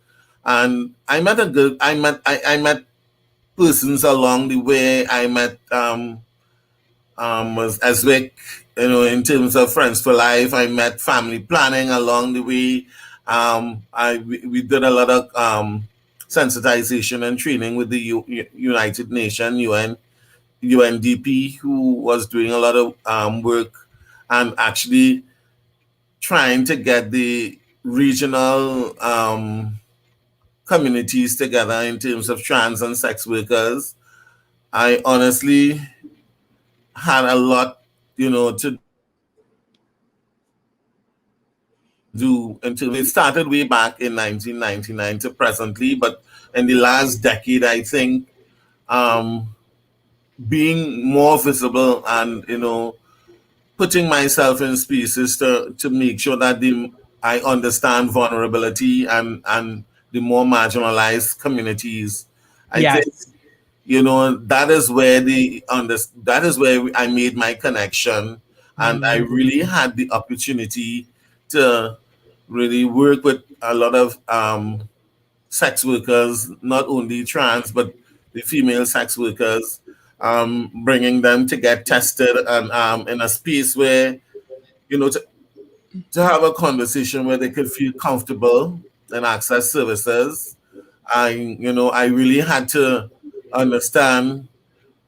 And I met I met persons along the way. I met Aswick, you know, in terms of Friends for Life. I met family planning along the way. We did a lot of sensitization and training with the United Nations, UNDP, who was doing a lot of work and actually trying to get the regional communities together in terms of trans and sex workers. I honestly had a lot, you know, to do until it started way back in 1999 to presently. But in the last decade, I think being more visible and, you know, putting myself in spaces to make sure that I understand vulnerability and the more marginalized communities. I think, you know, that is where that is where I made my connection, and I really had the opportunity to really work with a lot of sex workers, not only trans but the female sex workers, bringing them to get tested and in a space where, you know, to have a conversation where they could feel comfortable and access services. You know, I really had to understand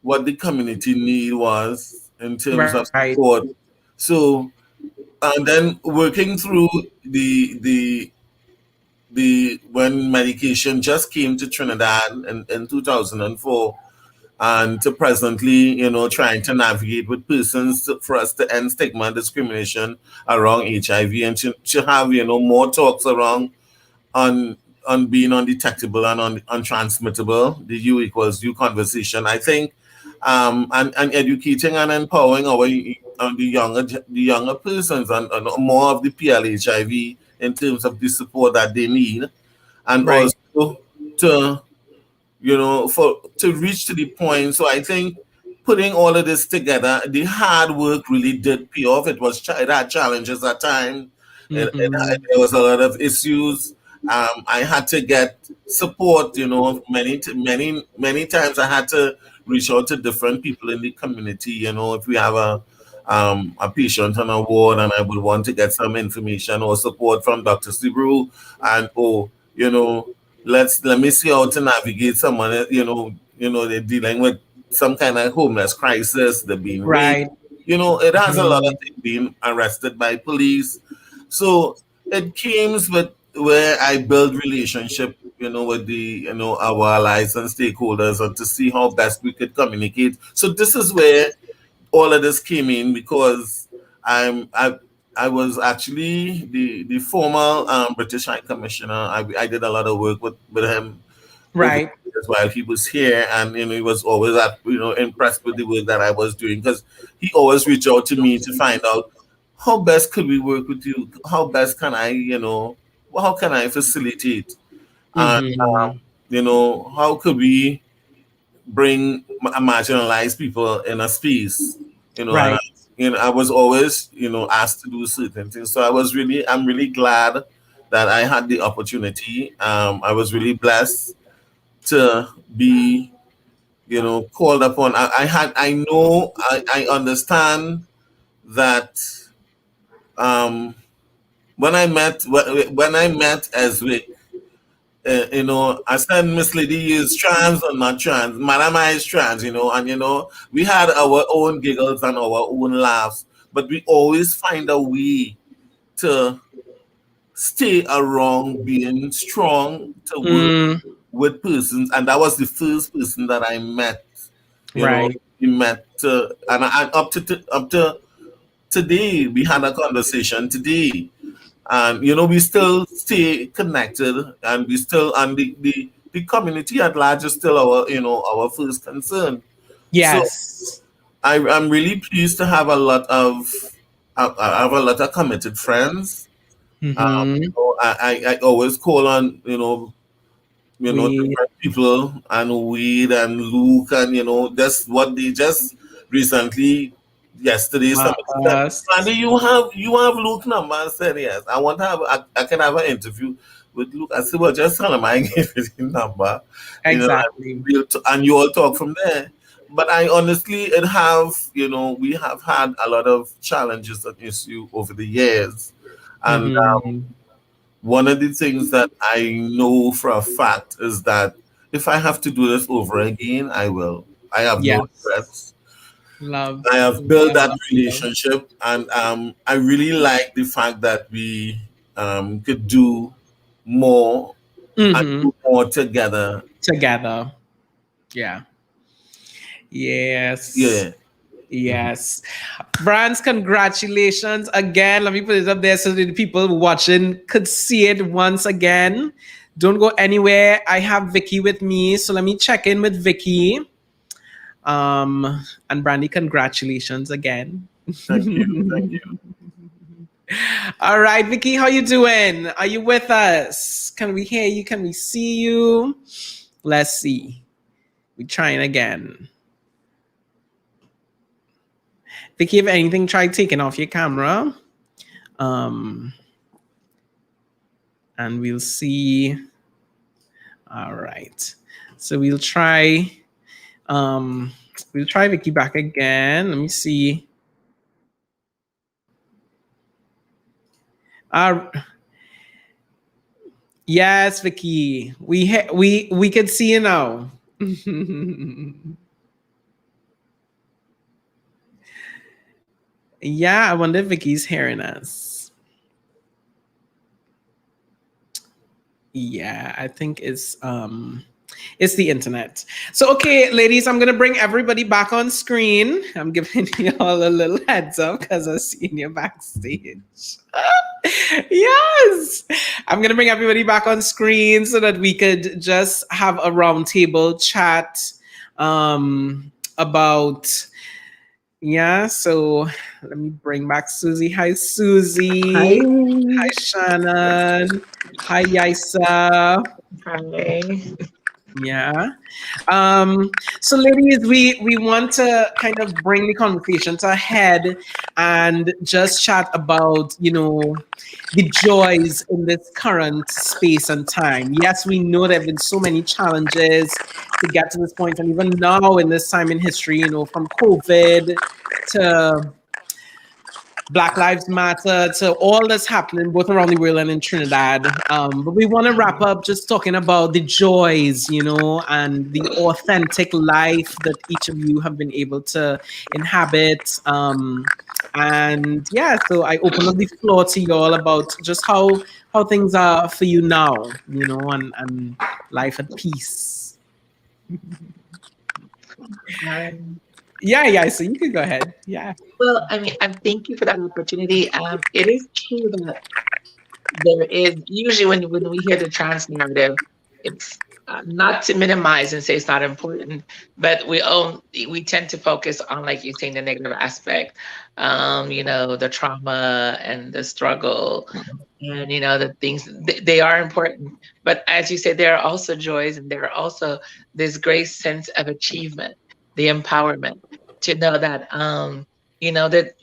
what the community need was in terms of support. So, and then working through the when medication just came to Trinidad in 2004, and to presently, you know, trying to navigate with persons for us to end stigma and discrimination around HIV and to have, you know, more talks around on being undetectable and untransmittable, the U equals U conversation. I think and educating and empowering the younger persons and more of the PLHIV in terms of the support that they need, and also to, you know, to reach to the point. So I think putting all of this together, the hard work really did pay off. It had challenges at times. There was a lot of issues. I had to get support, you know, many times I had to reach out to different people in the community. You know, if we have a patient on a ward and I would want to get some information or support from Dr. Sibru, and you know, let me see how to navigate someone, you know, they're dealing with some kind of homeless crisis, they're being raped. You know, it has a lot of things, being arrested by police. So it came with where I build relationship, you know, with our allies and stakeholders, and to see how best we could communicate. So this is where all of this came in because I'm I was actually the former British High Commissioner. I did a lot of work with him over Right. the years while he was here, and he was always impressed with the work that I was doing because he always reached out to me to find out how best could we work with you, how best can I how can I facilitate, and Mm-hmm. how could we bring marginalized people in a space, and Right. I was always asked to do certain things. So I'm really glad that I had the opportunity. I was really blessed to be called upon. I understand that um when I met Eswick, I said Miss Lady is trans or not trans. Madam I is trans, and we had our own giggles and our own laughs, but we always find a way to stay around being strong to work Mm, with persons, and that was the first person that I met. right. We met, and up to today we had a conversation today, and we still stay connected, and we still and the community at large is still our first concern. So Yes. I'm really pleased to have a lot of I have a lot of committed friends. Mm-hmm. I always call on We different people, and Wade and Luke, and that's what they just recently yesterday somebody said, us. Andy, you have Luke number. I said yes. I want to have I can have an interview with Luke. I said, well, just tell him I gave you the number, and Exactly. and you all talk from there. But I honestly it have we have had a lot of challenges and issue over the years, and Mm-hmm. one of the things that I know for a fact is that if I have to do this over again, I will. I have no Yes. regrets. Love. I have built Love, that love, love. relationship, and I really like the fact that we could do more and Mm-hmm. do more together. Together. Yeah. Yes. Yeah. Mhm. Yes. Brands, congratulations again. Let me put it up there so that the people watching could see it once again. Don't go anywhere. I have Vicky with me, so let me check in with Vicky. And Brandy, congratulations again. Thank you. Thank you. All right, Vicky, how you doing? Are you with us? Can we hear you? Can we see you? Let's see. We're trying again. Vicky, if anything, try taking off your camera. Um, and we'll see. All right. So we'll try Vicky back again. Let me see. Uh, yes, Vicky. We can see you now. Yeah, I wonder if Vicky's hearing us. Yeah, I think it's the internet. So okay, ladies, I'm gonna bring everybody back on screen. I'm giving you all a little heads up because I've seen you backstage. Yes, I'm gonna bring everybody back on screen so that we could just have a roundtable chat about. Yeah, so let me bring back Susie. Hi, Hi. Susie. Hi, Shannon. Hi, Yaisa. Hi. Yeah. So ladies, we want to kind of bring the conversation to a head and just chat about, the joys in this current space and time. Yes, we know there have been so many challenges to get to this point, and even now in this time in history, from COVID to Black Lives Matter to all that's happening both around the world and in Trinidad. But we want to wrap up just talking about the joys, and the authentic life that each of you have been able to inhabit. And yeah, so I open up the floor to you all about just how things are for you now, and life at peace. Hi. Yeah. So you can go ahead. Yeah. Well, I mean, I thank you for that opportunity. It is true that there is usually when we hear the trans narrative, it's not to minimize and say it's not important, but we tend to focus on, like you're saying, the negative aspect, the trauma and the struggle, and the things they are important. But as you say, there are also joys, and there are also this great sense of achievement, the empowerment to know that that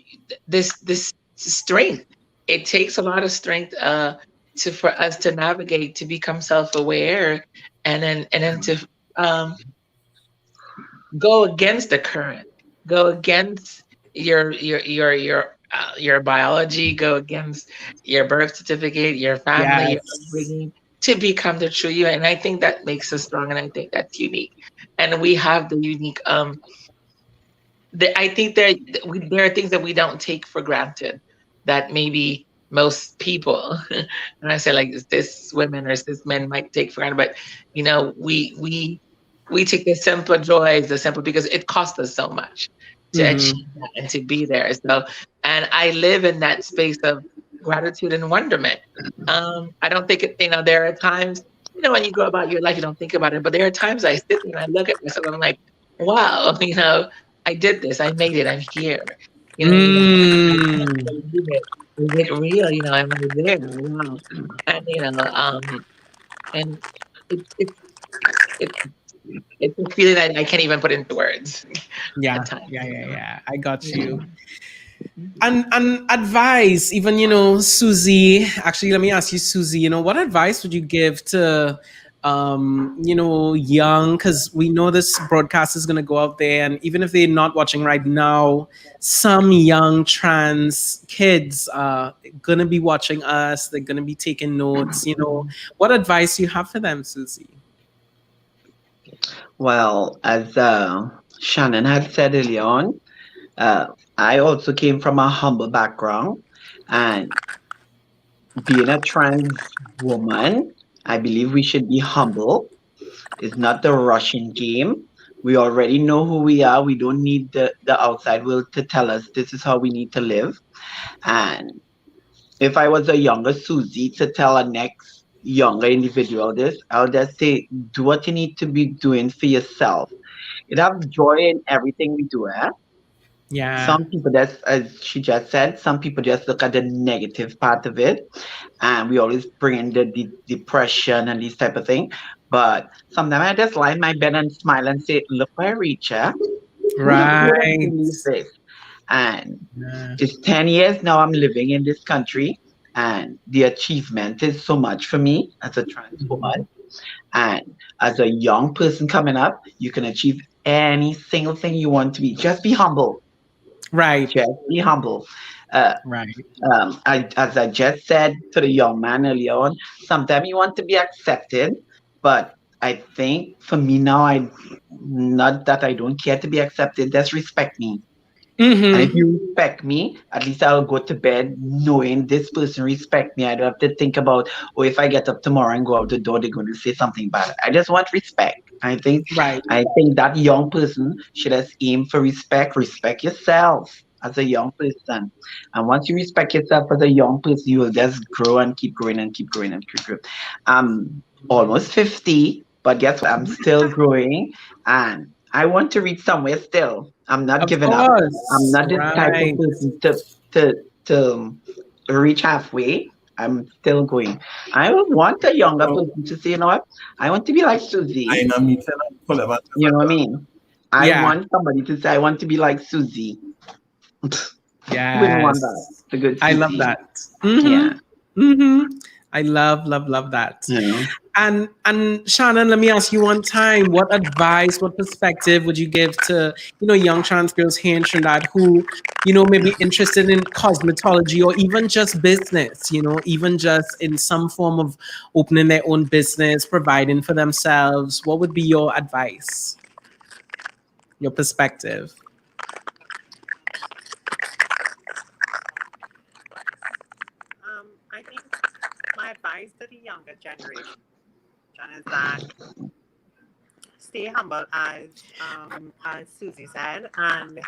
this strength. It takes a lot of strength for us to navigate, to become self-aware, and then to um, go against the current, go against your biology, go against your birth certificate, your family, your Yes. upbringing, to become the true you. And I think that makes us strong, and I think that's unique. And we have the unique. I think there are things that we don't take for granted that maybe most people, and I say like this women or this men might take for granted, but we take the simple joys, the simple, because it costs us so much to achieve that and to be there. So, and I live in that space of gratitude and wonderment. I don't think there are times, when you go about your life, you don't think about it, but there are times I sit there and I look at myself and I'm like, wow, I did this. I made it. I'm here. I Mm. believe it. Is it real? Am I there? Wow. And it's it's it's a feeling that I can't even put into words at Yeah. times. Yeah. I got you. Yeah. And advice, even Susie. Actually, let me ask you, Susie. What advice would you give to young, because we know this broadcast is going to go out there, and even if they're not watching right now, some young trans kids are going to be watching us. They're going to be taking notes. What advice you have for them, Susie? Well, as Shannon had said earlier on, uh, I also came from a humble background, and being a trans woman, I believe we should be humble. It's not the Russian game. We already know who we are. We don't need the outside world to tell us this is how we need to live. And if I was a younger Susie to tell a next younger individual this, I'll just say, do what you need to be doing for yourself. It have joy in everything we do, eh? Yeah. Some people, that's as she just said, some people just look at the negative part of it, and we always bring in the depression and these type of thing. But sometimes I just lie in my bed and smile and say, "Look where I reach, eh? Who would have Right. believed this?" And Yeah. it's 10 years now I'm living in this country, and the achievement is so much for me as a trans woman. And as a young person coming up, you can achieve any single thing you want to be. Just be humble. Right. Just be humble. Uh, Right. as I just said to the young man earlier on, sometimes you want to be accepted, but I think for me now, I not that I don't care to be accepted. Just respect me, and if Mm-hmm. you respect me, at least I'll go to bed knowing this person respect me. I don't have to think about, oh, if I get up tomorrow and go out the door, they're going to say something bad. I just want respect. Right. I think that young person should just aim for respect. Respect yourself as a young person. And once you respect yourself as a young person, you will just grow and keep growing and keep growing and keep growing. I'm almost 50, but guess what? I'm still growing, and I want to reach somewhere still. I'm not Of giving up. I'm course. not this type of Right. person to to reach halfway. I'm still going. I would want a younger So, person to say, you know what? I want to be like Susie. I know me tell them pull about You know what I mean? I yeah. want somebody to say, I want to be like Susie. Who wouldn't want that? Yes. The good I love Susie. that. Yeah. Mm-hmm. Mm-hmm. I love that. You know. And Shannon, let me ask you one time, what advice, what perspective would you give to, young trans girls here in Trinidad who, may be interested in cosmetology or even just business, even just in some form of opening their own business, providing for themselves? What would be your advice, your perspective? I think my advice to the younger generation is that stay humble, as Susie said, and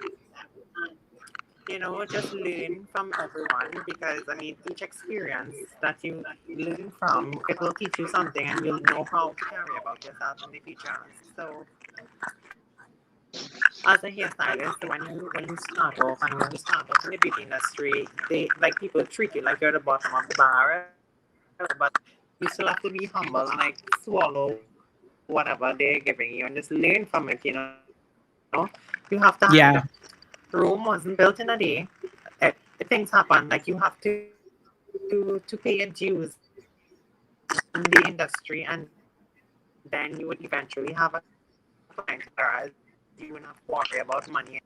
just learn from everyone, because I mean, each experience that you learn from, it will teach you something, and you'll know how to carry about yourself in the future. So, as a hairstylist, when you start off, and when you start off in the beauty industry, they like people treat you like you're the bottom of the barrel, but you still have to be humble and like swallow whatever they're giving you and just learn from it. You have to handle. Yeah. Rome wasn't built in a day. Things happen. Like you have to pay your dues in the industry, and then you would eventually have a client, whereas you wouldn't have to worry about money anymore.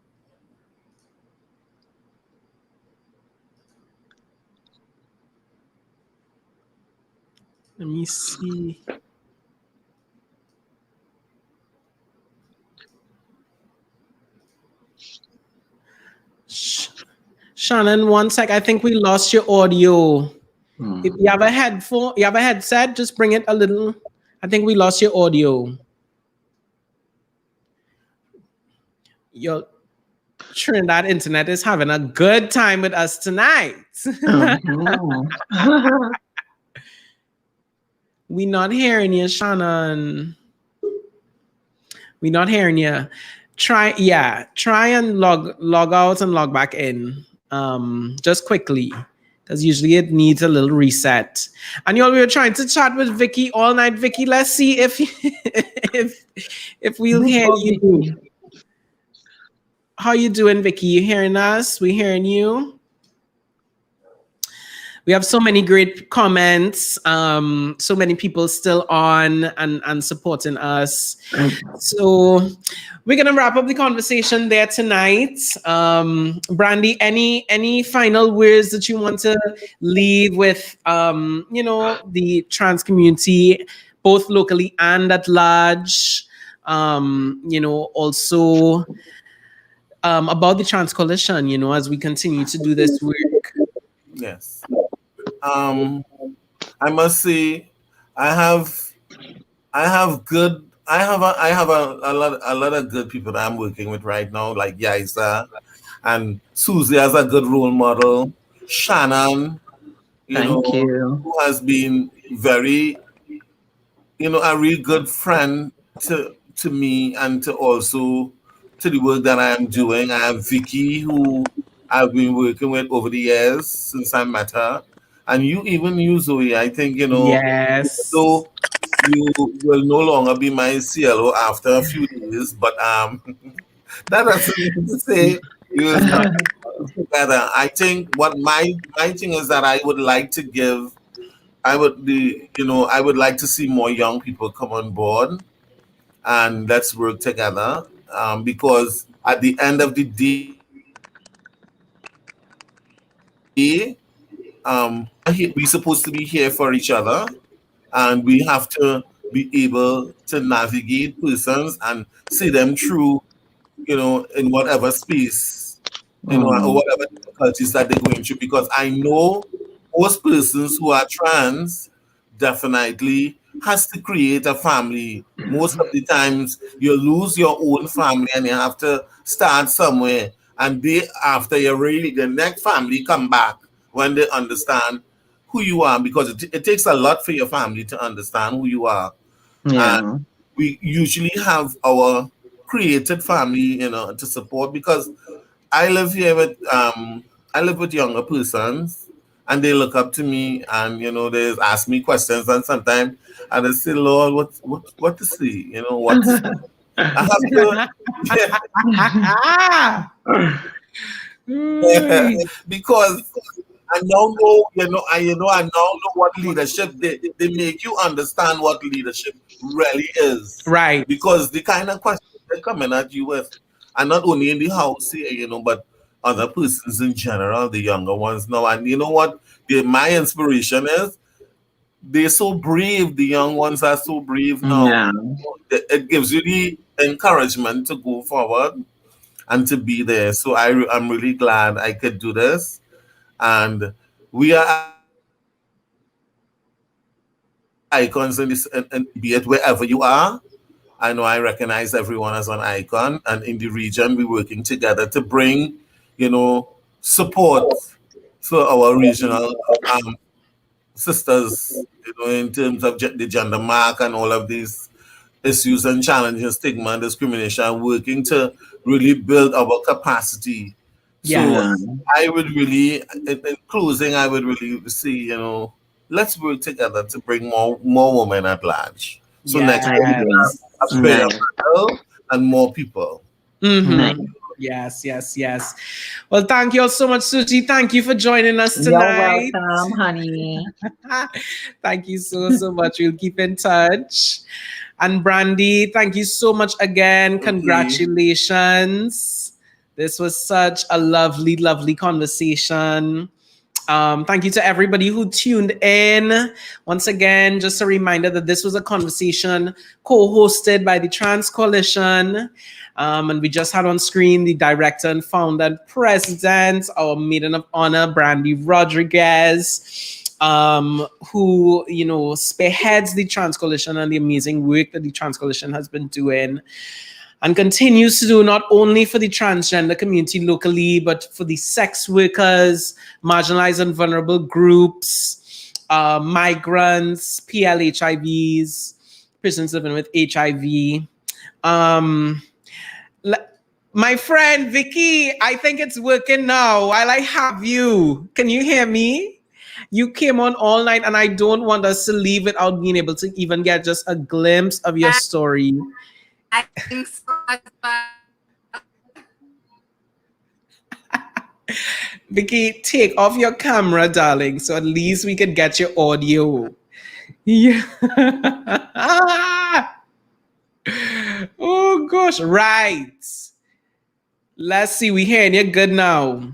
Let me see. Shannon, one sec. I think we lost your audio. If you have a headphone, you have a headset, just bring it a little. I think we lost your audio. Your Trinidad internet is having a good time with us tonight. We not hearing you, Shannon. We not hearing you. Try and log out and log back in. Just quickly, because usually it needs a little reset. And y'all, we were trying to chat with Vicky all night. Vicky, let's see if we'll hear you. How you doing, Vicky? You hearing us? We hearing you? We have so many great comments, so many people still on and supporting us. So we're gonna wrap up the conversation there tonight. Brandy, any final words that you want to leave with the trans community, both locally and at large? Also about the Trans Coalition, as we continue to do this work. Yes. I must say, I have a lot of good people that I'm working with right now, like Yaisa and Susie as a good role model. Shannon, who has been very, a real good friend to me and to also to the work that I am doing. I have Vicky, who I've been working with over the years since I met her. And you, Zoe, I think, yes. So you will no longer be my CLO after a few days, but that doesn't mean to say we will not work together. I think what my thing is that I would like to give, I would like to see more young people come on board and let's work together. Because at the end of the day, we're supposed to be here for each other, and we have to be able to navigate persons and see them through, in whatever space, or whatever difficulties that they're going through. Because I know most persons who are trans definitely has to create a family. Most of the times you lose your own family and you have to start somewhere. And after the next family come back when they understand who you are, because it takes a lot for your family to understand who you are. And we usually have our created family, to support, because I live here with younger persons, and they look up to me, and they ask me questions, and sometimes I just say, Lord, what to see, what to see. I have to because I now know, I now know what leadership they make you understand what leadership really is. Right. Because the kind of questions they're coming at you with, and not only in the house here, but other persons in general, the younger ones now. And you know what? My inspiration is they're so brave. The young ones are so brave now. Yeah. It gives you the encouragement to go forward and to be there. So I'm really glad I could do this. And we are icons in this, and be it wherever you are. I know I recognize everyone as an icon, and in the region, we're working together to bring, support for our regional sisters, in terms of the gender mark and all of these issues and challenges, stigma and discrimination, working to really build our capacity. So I would really, in closing, I would really see, let's work together to bring more women at large. So next time we have a bigger panel and more people. Mm-hmm. Yes. Well, thank you all so much, Suji. Thank you for joining us tonight. You're welcome, honey. Thank you so much. We'll keep in touch. And Brandy, thank you so much again. Congratulations. This was such a lovely, lovely conversation. Thank you to everybody who tuned in. Once again, just a reminder that this was a conversation co-hosted by the Trans Coalition. And we just had on screen the director and founder and president, our Maiden of Honor, Brandy Rodriguez, who, spearheads the Trans Coalition and the amazing work that the Trans Coalition has been doing and continues to do, not only for the transgender community locally, but for the sex workers, marginalized and vulnerable groups, migrants, PLHIVs, persons living with HIV. My friend Vicky, I think it's working now. While I have you, can you hear me? You came on all night, and I don't want us to leave without being able to even get just a glimpse of your story. I think so. Vicky, take off your camera, darling, so at least we can get your audio. Yeah. Oh gosh, right. Let's see, we hearing you good now.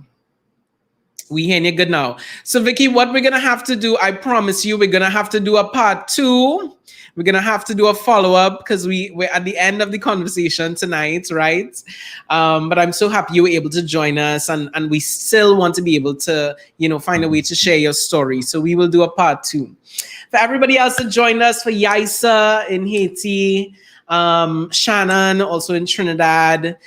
So Vicky, what we're gonna have to do, I promise you, we're gonna have to do a part 2. We're gonna have to do a follow-up because we're at the end of the conversation tonight, right? But I'm so happy you were able to join us, and we still want to be able to, find a way to share your story. So we will do a part 2. For everybody else that joined us, for Yaisa in Haiti, Shannon also in Trinidad,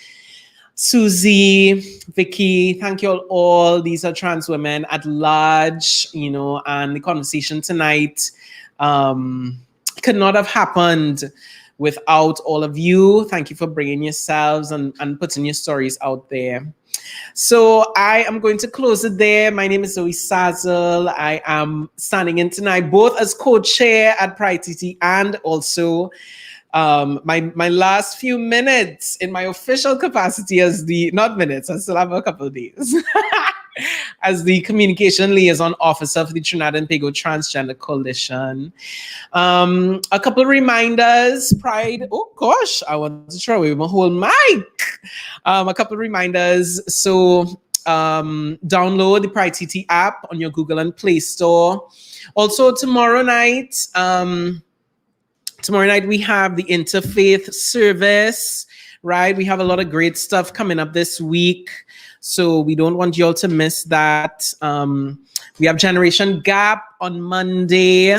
Susie, Vicky, thank you all. These are trans women at large, and the conversation tonight could not have happened without all of you. Thank you for bringing yourselves and putting your stories out there. So I am going to close it there. My name is Zoe Sazel. I am standing in tonight both as co-chair at Pride TT and also my last few minutes in my official capacity as not minutes, I still have a couple of days, as the communication liaison officer for the Trinidad and Tobago Transgender Coalition. A couple of reminders, Pride, oh gosh, I want to throw away my whole mic. A couple of reminders, so download the Pride TT app on your Google and Play Store. Also tomorrow night, we have the Interfaith Service, right? We have a lot of great stuff coming up this week, so we don't want you all to miss that. We have Generation Gap on Monday,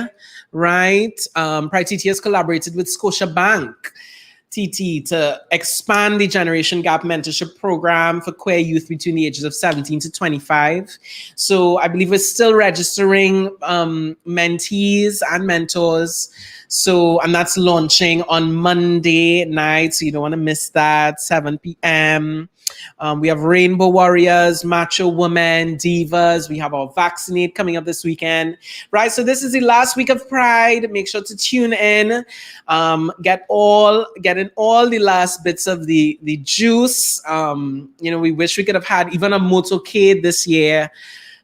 right? Pride TT has collaborated with Scotiabank TT to expand the Generation Gap mentorship program for queer youth between the ages of 17 to 25. So I believe we're still registering mentees and mentors. So, and that's launching on Monday night, so you don't want to miss that, 7 p.m. We have Rainbow Warriors, Macho Women, Divas. We have our Vaccinate coming up this weekend, right? So this is the last week of Pride. Make sure to tune in, get in all the last bits of the juice. We wish we could have had even a motorcade this year.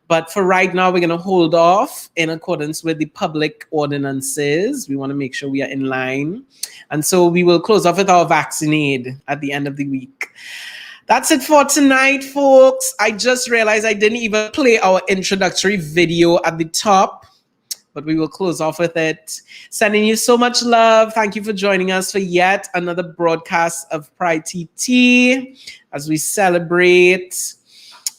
But for right now, we're going to hold off in accordance with the public ordinances. We want to make sure we are in line. And so we will close off with our Vaccinate at the end of the week. That's it for tonight, folks. I just realized I didn't even play our introductory video at the top, but we will close off with it. Sending you so much love. Thank you for joining us for yet another broadcast of Pride TT as we celebrate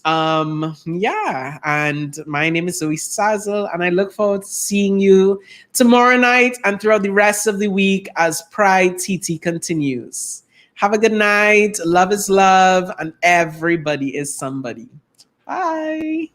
Yeah, and my name is Zoe Sazel, and I look forward to seeing you tomorrow night and throughout the rest of the week as Pride TT continues. Have a good night. Love is love, and everybody is somebody. Bye.